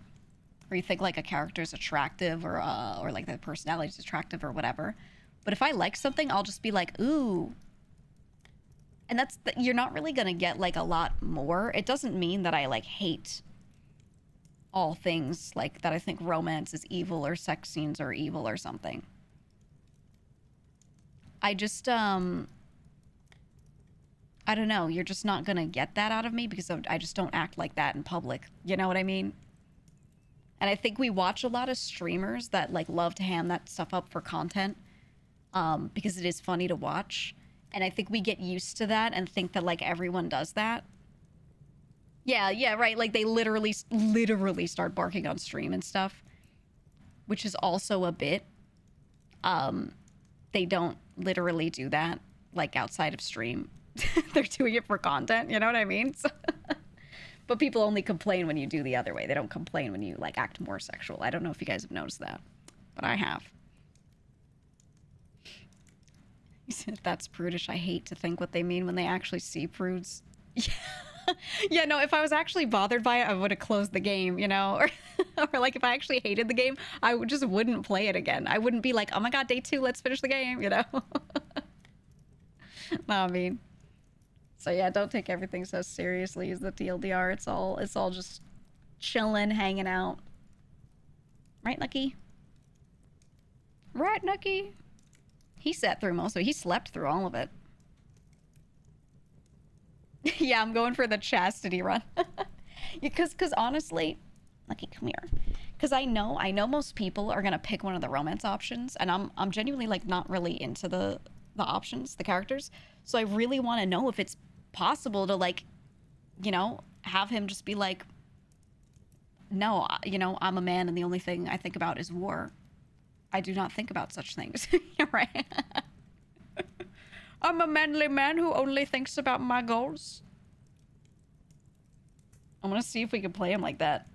S1: or you think like a character is attractive or like the personality is attractive or whatever. But if I like something, I'll just be like, ooh. And you're not really going to get like a lot more. It doesn't mean that I like hate all things like that. I think romance is evil or sex scenes are evil or something. I just, I don't know. You're just not going to get that out of me because I just don't act like that in public. You know what I mean? And I think we watch a lot of streamers that like love to ham that stuff up for content because it is funny to watch. And I think we get used to that and think that like everyone does that. Yeah, right. Like they literally start barking on stream and stuff, which is also a bit. They don't literally do that like outside of stream. They're doing it for content, you know what I mean? So, but people only complain when you do the other way. They don't complain when you like act more sexual. I don't know if you guys have noticed that, but I have. You said that's prudish. I hate to think what they mean when they actually see prudes. Yeah, no, if I was actually bothered by it, I would have closed the game, you know? Or like if I actually hated the game, I just wouldn't play it again. I wouldn't be like, oh my god, day 2, let's finish the game, you know? No, I mean. So yeah, don't take everything so seriously as the TLDR. It's all just chilling, hanging out. Right, Nucky? Right, Nucky? He sat through most of it. He slept through all of it. Yeah, I'm going for the chastity run. Because honestly, Lucky, come here. Because I know most people are gonna pick one of the romance options, and I'm genuinely like not really into the options, the characters. So I really want to know if it's possible to like, you know, have him just be like, no, you know, I'm a man, and the only thing I think about is war. I do not think about such things. You're right. I'm a manly man who only thinks about my goals. I'm gonna see if we can play him like that.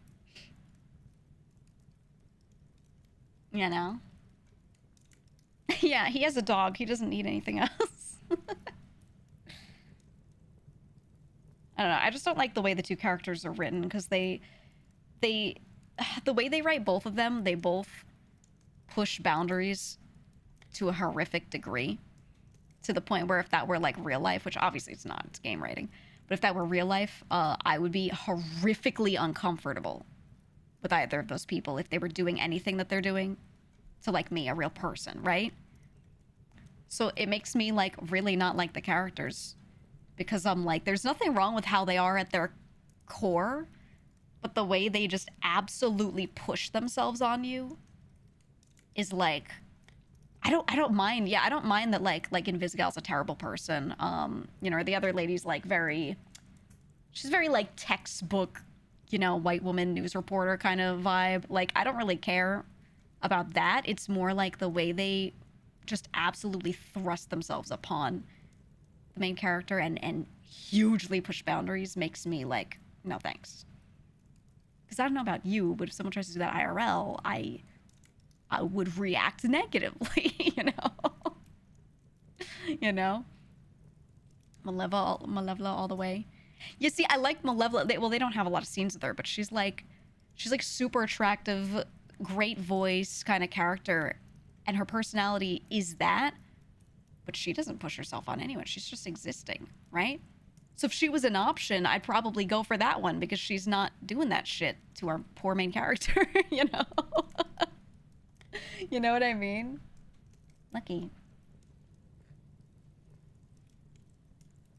S1: You know? Yeah, he has a dog. He doesn't need anything else. I don't know. I just don't like the way the two characters are written because the way they write both of them, they both push boundaries to a horrific degree. To the point where if that were like real life, which obviously it's not, it's game writing, but if that were real life, I would be horrifically uncomfortable with either of those people if they were doing anything that they're doing to like me, a real person, right? So it makes me like really not like the characters because I'm like, there's nothing wrong with how they are at their core, but the way they just absolutely push themselves on you is like, I don't mind. Yeah, I don't mind that like Invisigal's a terrible person. You know, or the other lady's like she's very like textbook, you know, white woman news reporter kind of vibe. Like I don't really care about that. It's more like the way they just absolutely thrust themselves upon the main character and hugely push boundaries makes me like, no thanks. Because I don't know about you, but if someone tries to do that IRL, I would react negatively, you know? You know? Malevola all the way. You see, I like Malevola. They don't have a lot of scenes with her, but she's like super attractive, great voice kind of character, and her personality is that, but she doesn't push herself on anyone. She's just existing, right? So if she was an option, I'd probably go for that one because she's not doing that shit to our poor main character, you know? You know what I mean? Lucky.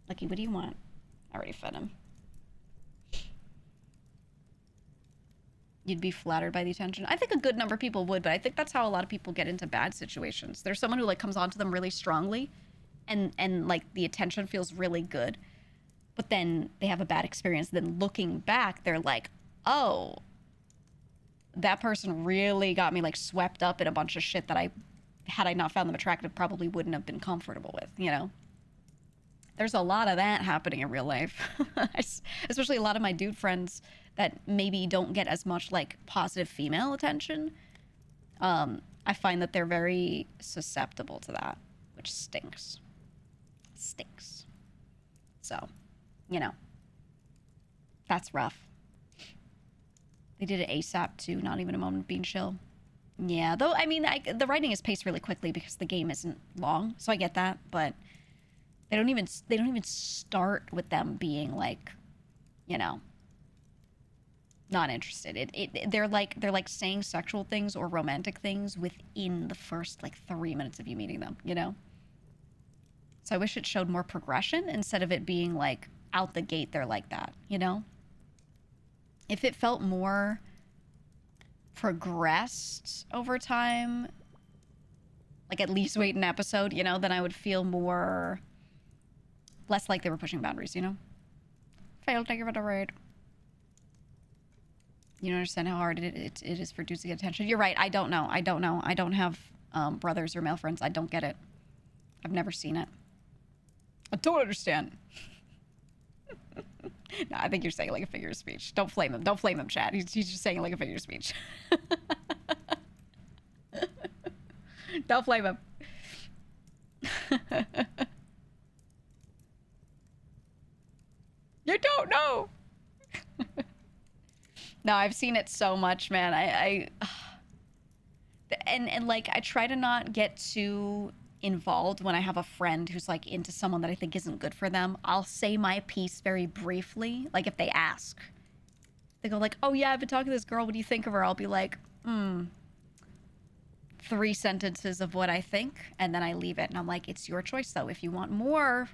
S1: Lucky, what do you want? I already fed him. You'd be flattered by the attention. I think a good number of people would, but I think that's how a lot of people get into bad situations. There's someone who like comes onto them really strongly and like the attention feels really good. But then they have a bad experience. Then looking back, they're like, oh, that person really got me like swept up in a bunch of shit that had I not found them attractive, probably wouldn't have been comfortable with, you know? There's a lot of that happening in real life. Especially a lot of my dude friends that maybe don't get as much like positive female attention. I find that they're very susceptible to that, which stinks. Stinks. So, you know, that's rough. They did it ASAP too, not even a moment of being chill. Yeah, though, I mean, the writing is paced really quickly because the game isn't long, so I get that, but they don't even start with them being like, you know, not interested. They're like saying sexual things or romantic things within the first like 3 minutes of you meeting them, you know? So I wish it showed more progression instead of it being like out the gate they're like that, you know? If it felt more progressed over time, like at least wait an episode, you know, then I would feel less like they were pushing boundaries, you know? Failed, thank you for the raid. You don't understand how hard it is for dudes to get attention. You're right, I don't know. I don't have brothers or male friends. I don't get it. I've never seen it. I don't understand. No, I think you're saying like a figure of speech. Don't flame him. Don't flame him, Chad. He's just saying like a figure of speech. Don't flame him. You don't know. No, I've seen it so much, man. And like I try to not get too involved when I have a friend who's like into someone that I think isn't good for them. I'll say my piece very briefly, like if they ask. They go like, "Oh yeah, I've been talking to this girl. What do you think of her?" I'll be like, 3 sentences of what I think, and then I leave it. And I'm like, it's your choice though. If you want more,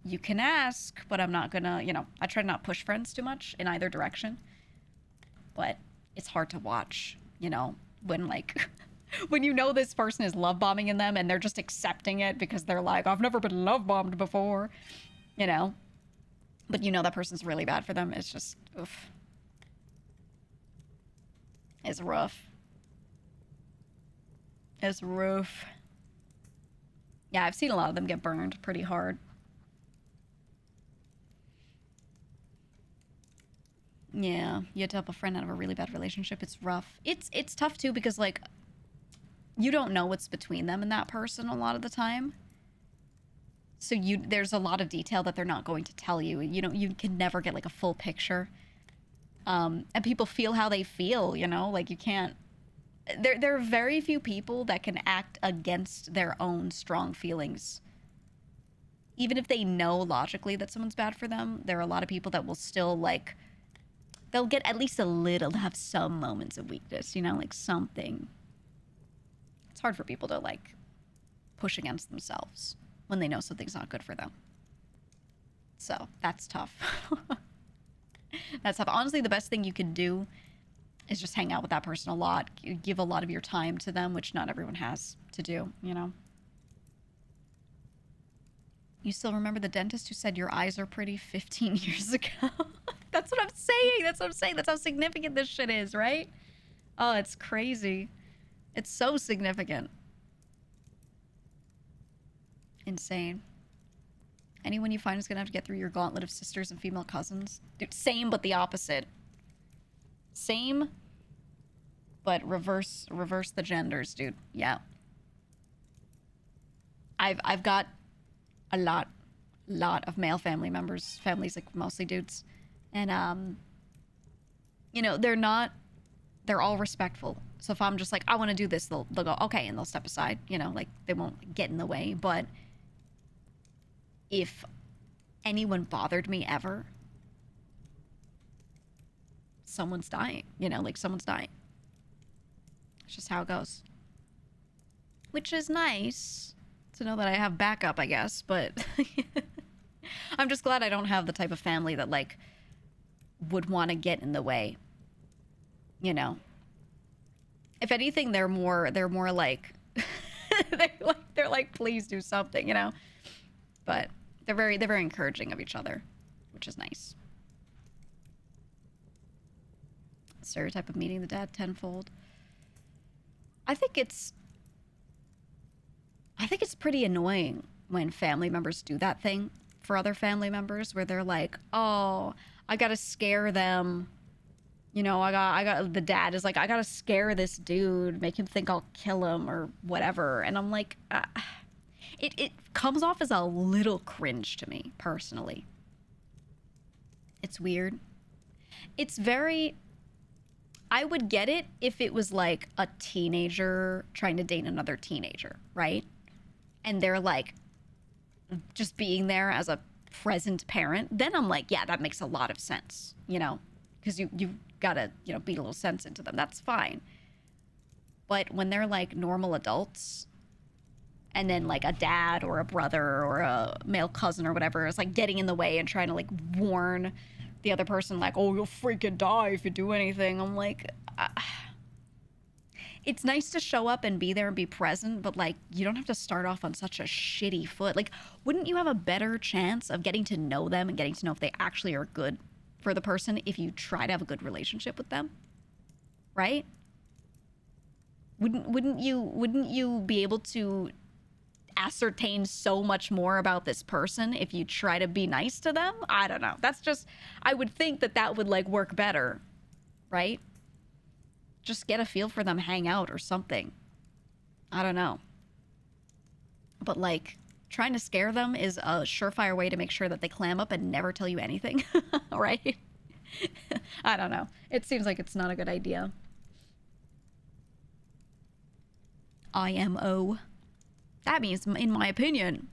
S1: you can ask, but I'm not gonna, you know, I try to not push friends too much in either direction. But it's hard to watch, you know, when like when you know this person is love bombing in them and they're just accepting it because they're like, I've never been love bombed before, you know, but you know that person's really bad for them. It's just, oof. It's rough. It's rough. Yeah, I've seen a lot of them get burned pretty hard. Yeah, you have to help a friend out of a really bad relationship. It's rough. It's tough too because like you don't know what's between them and that person a lot of the time. So there's a lot of detail that they're not going to tell you. You can never get like a full picture. And people feel how they feel, you know, like you can't. There are very few people that can act against their own strong feelings. Even if they know logically that someone's bad for them, there are a lot of people that will still like. They'll get at least a little, have some moments of weakness, you know, like something. It's hard for people to like push against themselves when they know something's not good for them. So that's tough. That's tough. Honestly, the best thing you can do is just hang out with that person a lot. You give a lot of your time to them, which not everyone has. to do, you know? You still remember the dentist who said your eyes are pretty 15 years ago? That's what I'm saying. That's what I'm saying. That's how significant this shit is, right? Oh, it's crazy. It's so significant. Insane. Anyone you find is gonna have to get through your gauntlet of sisters and female cousins. Dude, same but the opposite. Same, but reverse the genders, dude. Yeah. I've got a lot of male family members, families like mostly dudes. And you know, they're all respectful. So if I'm just like, I want to do this, they'll go, okay, and they'll step aside, you know, like they won't get in the way. But if anyone bothered me ever, someone's dying, you know, like someone's dying. It's just how it goes. Which is nice to know that I have backup, I guess, but I'm just glad I don't have the type of family that like would want to get in the way. You know. If anything, they're more like they're like please do something, you know. But they're very encouraging of each other, which is nice. Stereotype of meeting the dad tenfold. I think it's pretty annoying when family members do that thing for other family members where they're like, "Oh, I got to scare them." You know, I got the dad is like, "I got to scare this dude, make him think I'll kill him or whatever." And I'm like, it comes off as a little cringe to me personally. It's weird. It's very, I would get it if it was like a teenager trying to date another teenager, right? And they're like just being there as a present parent. Then I'm like, yeah, that makes a lot of sense, you know, because you've got to, you know, beat a little sense into them. That's fine. But when they're like normal adults and then like a dad or a brother or a male cousin or whatever is like getting in the way and trying to like warn the other person like, oh, you'll freaking die if you do anything. I'm like, it's nice to show up and be there and be present, but like you don't have to start off on such a shitty foot. Like, wouldn't you have a better chance of getting to know them and getting to know if they actually are good for the person if you try to have a good relationship with them? Right? Wouldn't you be able to ascertain so much more about this person if you try to be nice to them? I don't know. That's just, I would think that would like work better, right? Just get a feel for them, hang out or something. I don't know. But like trying to scare them is a surefire way to make sure that they clam up and never tell you anything, right? I don't know. It seems like it's not a good idea. IMO. That means, in my opinion.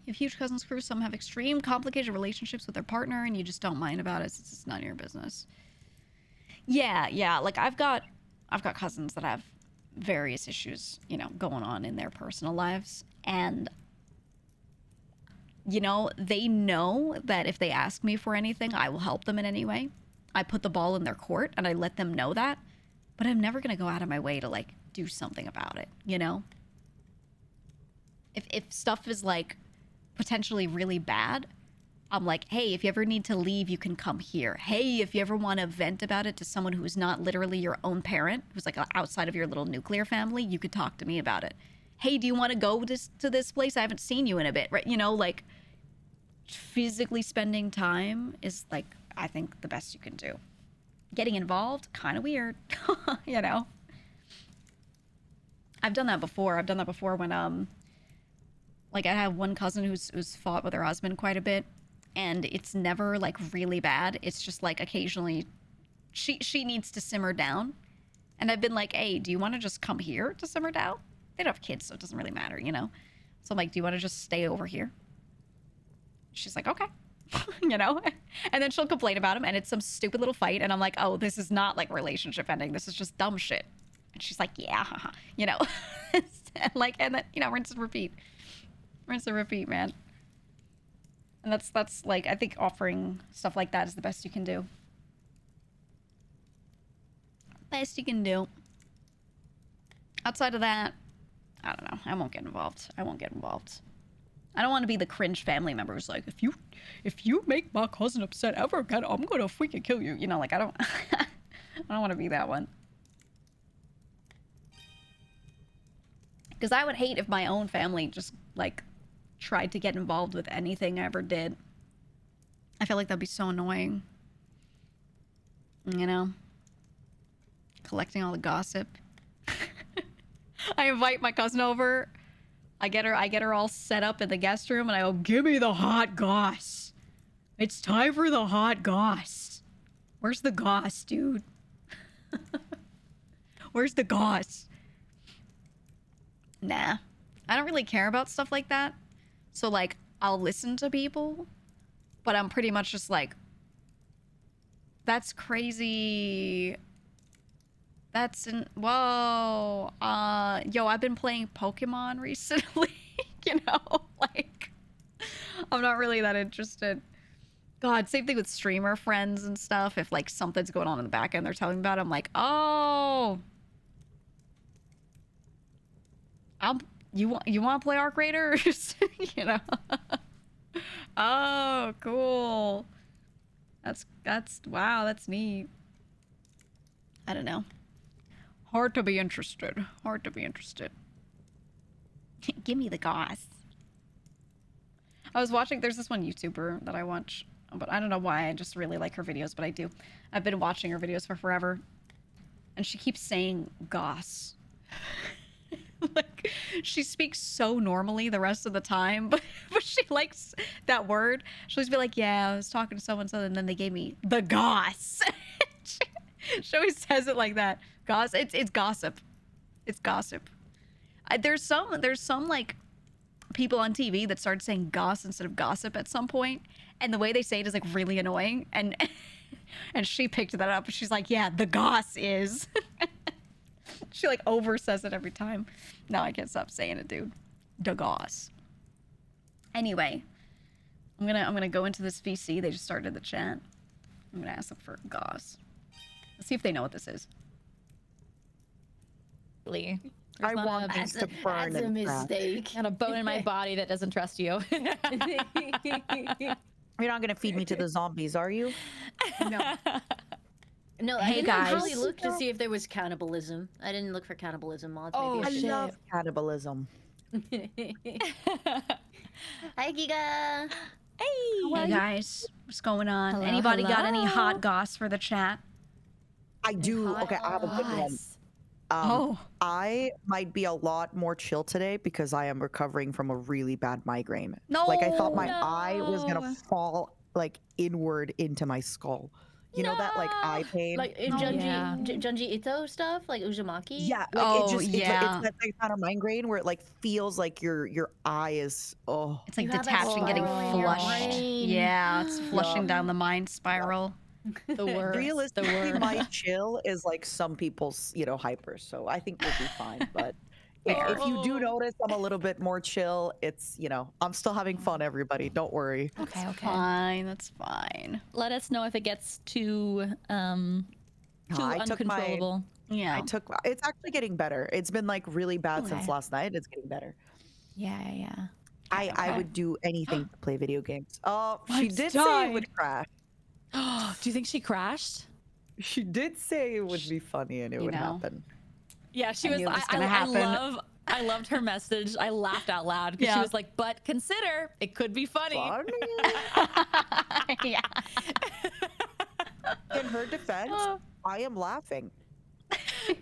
S1: You have huge cousins crew. Some have extreme complicated relationships with their partner and you just don't mind about it. It's none of your business. Yeah. Like I've got cousins that have various issues, you know, going on in their personal lives. And, you know, they know that if they ask me for anything, I will help them in any way. I put the ball in their court and I let them know that. But I'm never going to go out of my way to like do something about it, you know? If stuff is like potentially really bad, I'm like, hey, if you ever need to leave, you can come here. Hey, if you ever want to vent about it to someone who is not literally your own parent, who's like outside of your little nuclear family, you could talk to me about it. Hey, do you want to go to this place? I haven't seen you in a bit, right? You know, like physically spending time is like, I think the best you can do. Getting involved, kind of weird, you know? I've done that before. I've done that before when, like I have one cousin who's fought with her husband quite a bit. And it's never like really bad. It's just like occasionally she needs to simmer down. And I've been like, hey, do you want to just come here to simmer down? They don't have kids, so it doesn't really matter, you know? So I'm like, do you want to just stay over here? She's like, okay. You know? And then she'll complain about him and it's some stupid little fight. And I'm like, oh, this is not like relationship ending. This is just dumb shit. And she's like, yeah, you know? And like, and then, you know, rinse and repeat. Rinse and repeat, man. And that's like, I think offering stuff like that is the best you can do. Best you can do. Outside of that, I don't know. I won't get involved. I won't get involved. I don't want to be the cringe family member who's like, if you make my cousin upset ever again, I'm gonna freaking kill you. You know, like I don't I don't want to be that one. Because I would hate if my own family just like tried to get involved with anything I ever did. I feel like that'd be so annoying. You know? Collecting all the gossip. I invite my cousin over. I get her all set up in the guest room and I go, give me the hot goss. It's time for the hot goss. Where's the goss, dude? Where's the goss? Nah. I don't really care about stuff like that. So like, I'll listen to people, but I'm pretty much just like, that's crazy. Whoa. Yo, I've been playing Pokemon recently. You know, like, I'm not really that interested. God, same thing with streamer friends and stuff. If like something's going on in the back end, they're telling me about it, I'm like, oh. You want to play Arc Raiders? You know. Oh, cool. That's wow, that's neat. I don't know. Hard to be interested. Hard to be interested. Give me the goss. I was watching, there's this one YouTuber that I watch, but I don't know why. I just really like her videos, but I do. I've been watching her videos for forever. And she keeps saying goss. Like, she speaks so normally the rest of the time, but she likes that word. She'll always be like, yeah, I was talking to so-and-so, and then they gave me the goss. She always says it like that. Goss. It's gossip. It's gossip. There's some like people on TV that started saying goss instead of gossip at some point, and the way they say it is like really annoying. And and she picked that up. And she's like, yeah, the goss is. She like over says it every time. No, I can't stop saying it, dude. The goss. Anyway, I'm gonna go into this VC. They just started the chat. I'm gonna ask them for goss. Let's see if they know what this is.
S4: I want these to burn.
S5: That's a mistake.
S6: Got a bone in my body that doesn't trust you.
S4: You're not gonna feed me to the zombies, are you?
S5: No. No,
S1: Hey,
S5: I didn't
S1: guys.
S5: really look to see if there was cannibalism. I didn't look for cannibalism mods.
S6: Oh,
S5: Maybe
S4: I
S5: I should.
S4: love cannibalism.
S5: Hi, Giga.
S1: Hey guys, what's going on?
S6: Hello,
S1: Anybody got any
S6: hello.
S1: hot goss for the chat?
S4: I do. Okay, I have a good one.
S1: Oh.
S4: I might be a lot more chill today because I am recovering from a really bad migraine.
S1: No.
S4: Like I thought my eye was gonna fall like inward into my skull. You know that like eye pain?
S5: Like in
S1: Oh,
S5: Junji,
S6: yeah.
S5: Junji Ito stuff, like Uzumaki.
S4: Yeah, like
S1: Oh,
S4: it just
S1: yeah.
S4: it's that like, kind of migraine where it like feels like your eye is
S1: It's like
S5: You have that
S1: detached and getting
S5: spiral in your
S1: flushed.
S5: brain.
S1: Yeah, it's flushing
S4: Yeah.
S1: down the mind spiral.
S6: The worst.
S4: realistically
S6: the
S4: my
S6: worst.
S4: chill is like some people's hyper, so I think we'll be fine. But
S1: Fair.
S4: if you do notice I'm a little bit more chill, it's I'm still having fun, everybody, don't worry.
S6: Okay, okay.
S1: Fine, that's fine.
S6: Let us know if it gets too
S4: I took my
S6: uncontrollable.
S1: Yeah.
S4: it's actually getting better. It's been like really bad since
S6: Okay.
S4: last night. It's getting better.
S6: Yeah, yeah.
S4: I
S6: Okay.
S4: would do anything to play video games. Oh, she
S1: I've
S4: did say it
S1: died.
S4: would crash.
S6: Do you think she crashed?
S4: She did say it would be funny and it
S1: You
S4: would
S1: know.
S4: happen.
S6: Yeah, she
S1: I
S6: was.
S1: knew it was gonna happen.
S6: I loved her message. I laughed out loud because she
S1: Yeah.
S6: was like, "But consider it could be funny."
S4: Funny.
S1: Yeah.
S4: In her defense, I am laughing.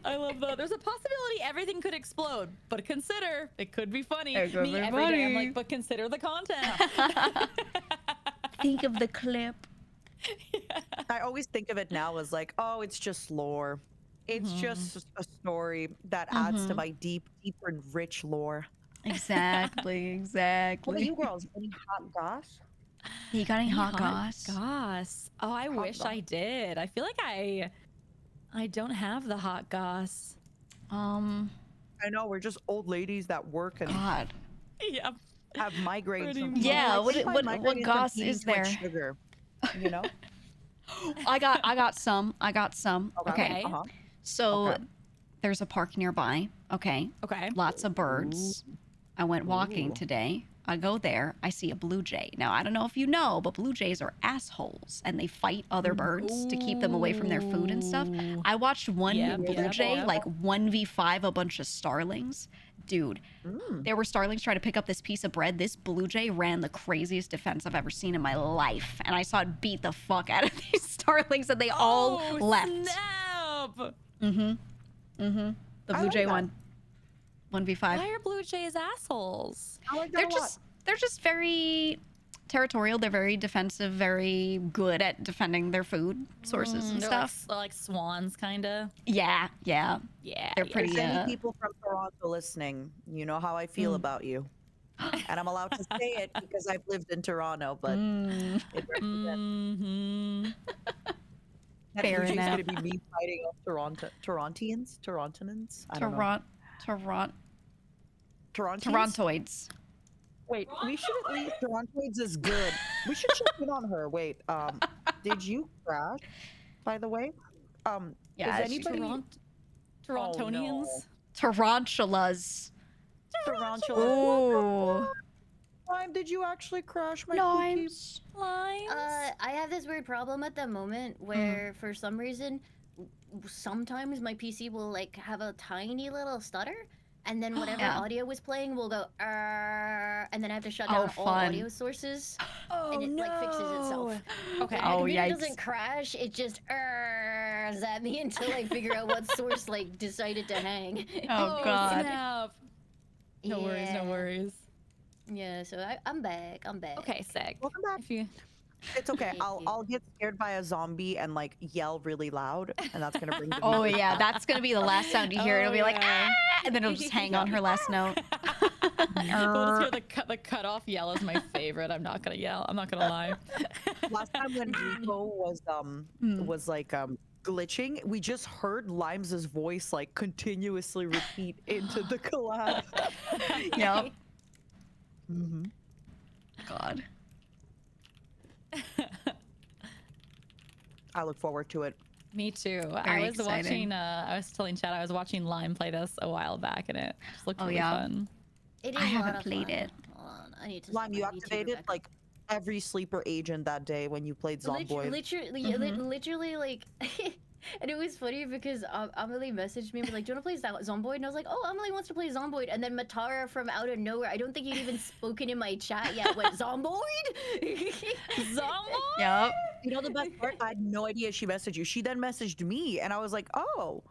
S6: I love that. There's a possibility everything could explode, but consider it could be funny.
S1: It could
S6: Me
S1: be
S6: every day, I'm
S1: funny.
S6: like, but consider the content.
S1: Think of the clip.
S4: I always think of it now as like, oh, it's just lore. It's just a story that adds to my deep and rich lore.
S1: Exactly,
S4: What about
S1: exactly.
S4: you girls? Any hot goss?
S1: You got any hot goss?
S6: Goss. Oh, I wish
S4: goss.
S6: I did. I feel like I don't have the hot goss.
S4: I know we're just old ladies that work and
S1: God.
S6: Yeah.
S4: have migraines.
S6: Pretty
S4: sometimes.
S1: Yeah,
S4: I
S1: what-
S4: think my
S1: what
S4: migraine is from
S1: goss
S4: eating
S1: is
S4: too much
S1: there?
S4: Sugar, you know?
S1: I got some.
S6: Okay.
S4: Uh-huh.
S1: So
S4: Okay.
S1: there's a park nearby. Okay.
S6: Okay.
S1: Lots of birds. I went walking today. I go there. I see a blue jay. Now, I don't know if you know, but blue jays are assholes and they fight other birds to keep them away from their food and stuff. I watched one blue jay like 1v5 a bunch of starlings. Dude, there were starlings trying to pick up this piece of bread. This blue jay ran the craziest defense I've ever seen in my life. And I saw it beat the fuck out of these starlings and they all left.
S6: Snap!
S1: The blue jay won. 1v5.
S6: Why are blue jays assholes?
S4: I like that
S1: They're just very territorial. They're very defensive, very good at defending their food sources and
S6: They're
S1: stuff.
S6: like swans, kind of.
S1: Yeah.
S6: Yeah.
S1: They're pretty.
S4: If any people from Toronto listening, you know how I feel about you. And I'm allowed to say it because I've lived in Toronto, but it represents.
S1: Fair
S4: It's
S1: enough.
S4: going to be me fighting off Torontians? I don't know. Torontians?
S1: Torontoids.
S4: Wait, we should at least. Torontoids is good. We should check in on her. Wait, did you crash? By the way,
S1: Yeah,
S4: is anybody?
S6: Torontonians?
S1: Tarantulas.
S4: Tarantula.
S1: Ooh.
S4: Time did you actually crash my
S1: Limes.
S6: Limes?
S5: I have this weird problem at the moment where, for some reason, sometimes my PC will like have a tiny little stutter, and then whatever audio was playing will go, and then I have to shut down all
S1: fun.
S5: audio sources,
S6: Oh,
S5: and it like fixes itself.
S6: Okay.
S5: My computer
S1: yikes.
S5: doesn't crash; it just at me until I figure out what source like decided to hang.
S1: Oh, God.
S6: Snap. No worries, no
S5: Yeah.
S6: worries.
S5: Yeah, so I'm back. I'm back.
S6: Okay, sick.
S4: Welcome back.
S6: If you...
S4: It's okay.
S5: Thank you.
S4: I'll get scared by a zombie and like yell really loud, and that's gonna bring. The
S1: Oh
S4: music
S1: yeah,
S4: down.
S1: that's gonna be the last sound you hear. It'll be like,
S6: yeah.
S1: ah, and then it'll just hang on her last note.
S6: We'll just hear the cut off yell is my favorite. I'm not gonna yell. I'm not gonna lie.
S4: Last time when Rico was like glitching, we just heard Limes's voice like continuously repeat into the collab.
S1: Yep.
S4: Mm-hmm.
S1: God.
S4: I look forward to it.
S6: Me too.
S1: Very
S6: I was
S1: exciting.
S6: watching. I was telling Chad I was watching Lime play this a while back, and it just looked
S1: Oh,
S6: really
S1: yeah.
S6: fun.
S5: It is
S1: I
S5: a lot
S1: haven't
S5: of
S1: played
S5: fun.
S1: it.
S5: Hold on, I need to.
S4: Lime, you
S5: I need to go
S4: activated
S5: back.
S4: like every sleeper agent that day when you played Zomboid.
S5: Literally, like, and it was funny because Amelie messaged me and was like, "Do you want to play Zomboid?" And I was like, "Oh, Amelie wants to play Zomboid." And then Matara from out of nowhere, I don't think you'd even spoken in my chat yet, went Zomboid.
S6: Zomboid?
S1: Yep.
S4: You know the best part? I had no idea she messaged you. She then messaged me, and I was like, "Oh,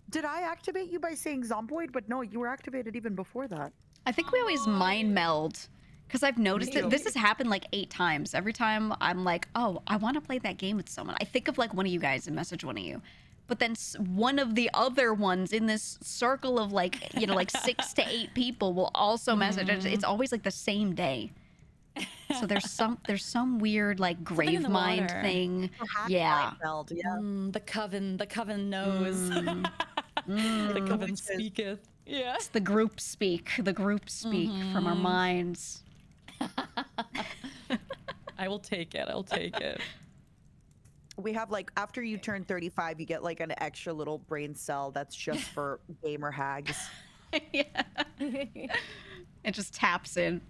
S4: did I activate you by saying Zomboid?" But no, you were activated even before that.
S1: I think we always mind meld. Because I've noticed that this has happened like 8 times. Every time I'm like, oh, I want to play that game with someone. I think of like one of you guys and message one of you. But then one of the other ones in this circle of like, you know, like 6 to 8 people will also message. It's always like the same day. So there's some weird like
S6: in
S1: grave
S6: the
S1: mind
S6: water.
S1: thing.
S4: Hack
S1: Yeah.
S4: Seinfeld, yeah.
S6: The coven knows. The coven speaketh. Yeah.
S1: It's the group speak from our minds.
S6: I will take it. I'll take it.
S4: We have like after you turn 35, you get like an extra little brain cell that's just for gamer hags.
S1: Yeah. It just taps in.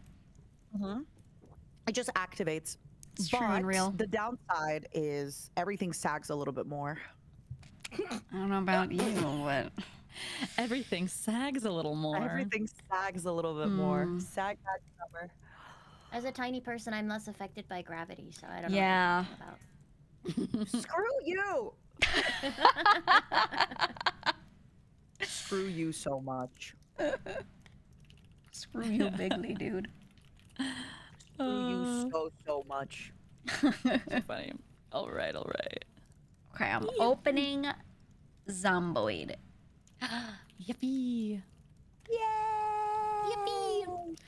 S4: It just activates.
S1: It's true and real.
S4: The downside is everything sags a little bit more.
S1: I don't know about you, but
S6: Everything sags a little more.
S4: Everything sags a little bit more. Sag summer.
S5: As a tiny person, I'm less affected by gravity, so I don't know
S1: Yeah.
S5: what you're talking about.
S4: Screw you. Screw you so much.
S1: screw you bigly, dude.
S4: Screw you so much.
S6: So funny. All right.
S1: Okay, I'm opening Zomboid.
S6: Yippee.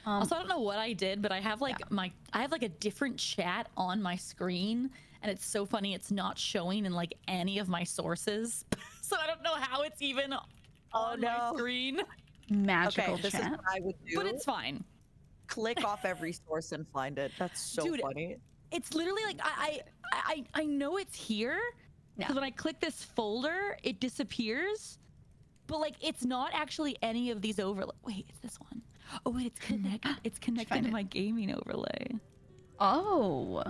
S6: Also, I don't know what I did, but I have like I have like a different chat on my screen, and it's so funny. It's not showing in like any of my sources, so I don't know how it's even on my screen.
S1: Magical
S4: Okay, this is
S1: chat.
S4: what I would do.
S6: But it's fine.
S4: Click off every source and find it. That's so
S6: Dude,
S4: funny.
S6: It's literally like I know it's here because when I click this folder, it disappears. but like it's not actually any of these overlay. Wait, it's this one. Oh wait, it's connected. It's connected
S1: find
S6: to
S1: it.
S6: my gaming overlay.
S1: Oh.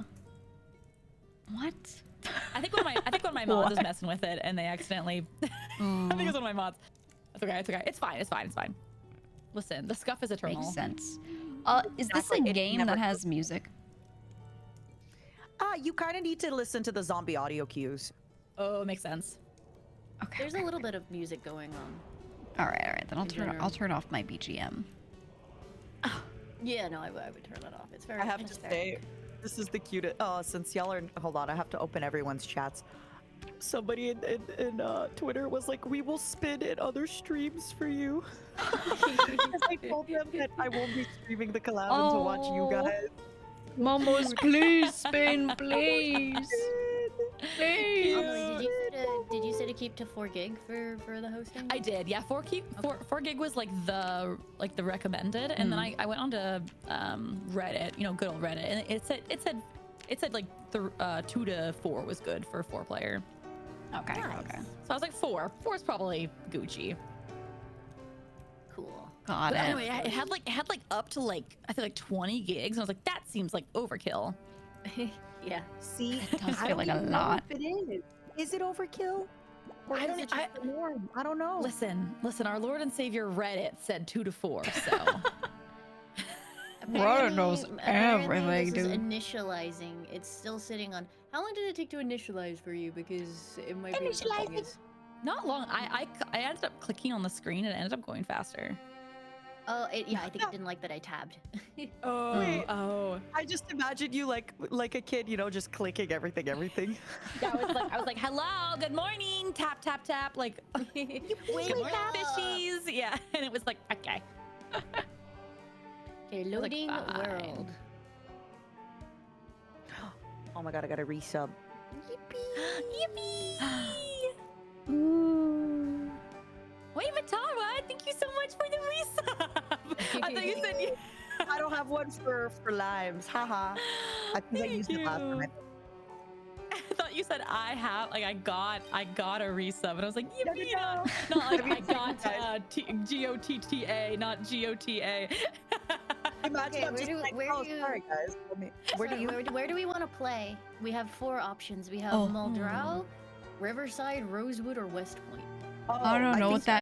S1: What?
S6: I think one of my mods was messing with it, and they accidentally. I think it was one of my mods. It's okay. It's okay. It's fine. It's fine. It's fine. Listen, the scuff is eternal.
S1: Makes sense. Is this a
S4: Exactly, it
S1: game
S4: never
S1: that has music?
S4: You kind of need to listen to the zombie audio cues.
S6: Oh, it makes sense.
S1: Okay.
S5: There's a little bit of music going on.
S1: All right. Then
S5: in general.
S1: I'll turn off my BGM.
S5: Yeah, no, I would turn that off. It's very.
S4: I have to
S5: it's
S4: say,
S5: very-
S4: this is the cutest. Oh, since y'all are, hold on, I have to open everyone's chats. Somebody in Twitter was like, "We will spin in other streams for you." I told them that I won't be streaming the collab to watch you guys.
S1: Momos, please spin, please. Please.
S5: Emily, did you say to keep to 4 gig for the hosting?
S6: I did, yeah. 4 gig was like the recommended, and then I went on to Reddit, you know, good old Reddit, and it said like 2 to 4 was good for 4-player.
S1: Okay.
S5: Nice.
S1: Okay.
S6: So I was like 4 is probably Gucci.
S5: Cool.
S1: Got
S6: But
S1: it.
S6: anyway, it had like up to like I think like 20 gigs, and I was like, that seems like overkill.
S5: Yeah.
S4: See,
S1: It does
S4: I
S1: feel
S4: don't
S1: like a
S4: even know
S1: lot.
S4: if it is it overkill? Or
S6: I
S4: is
S6: don't-
S4: it just the norm? I don't know.
S6: Listen, our Lord and Savior Reddit said 2 to 4, so
S1: Reddit knows everything,
S5: this is
S1: dude.
S5: initializing. It's still sitting on. How long did it take to initialize for you? Because it might be something is.
S6: not long. I ended up clicking on the screen and it ended up going faster.
S5: Oh, yeah. I think it didn't like that I tabbed.
S6: Oh,
S4: Wait.
S6: oh.
S4: I just imagine you like a kid, you know, just clicking everything.
S6: Yeah, I was like, hello, good morning, tap, tap, tap, like, good morning, fishies. Yeah, and it was like, okay.
S5: Okay,
S6: like,
S5: loading
S6: fine.
S5: world.
S4: Oh my god, I gotta resub.
S6: Yippee!
S1: Ooh.
S6: Wait, Matara, thank you so much for the resub. I thought you said
S4: I don't have one for limes. Haha. I think I used it last time.
S6: I thought you said I have, like, I got a resub, and I was like, yippee!
S4: No.
S6: Not like I
S4: Have
S6: got GOTTA, not GOTA.
S4: Imagine
S5: Okay,
S4: I'm just like,
S5: where
S4: oh,
S5: do you-
S4: sorry guys.
S5: Where do we want to play? We have 4 options. We have
S1: Oh.
S5: Muldrow, Riverside, Rosewood, or West Point.
S4: Oh,
S1: I don't know
S4: think
S1: what that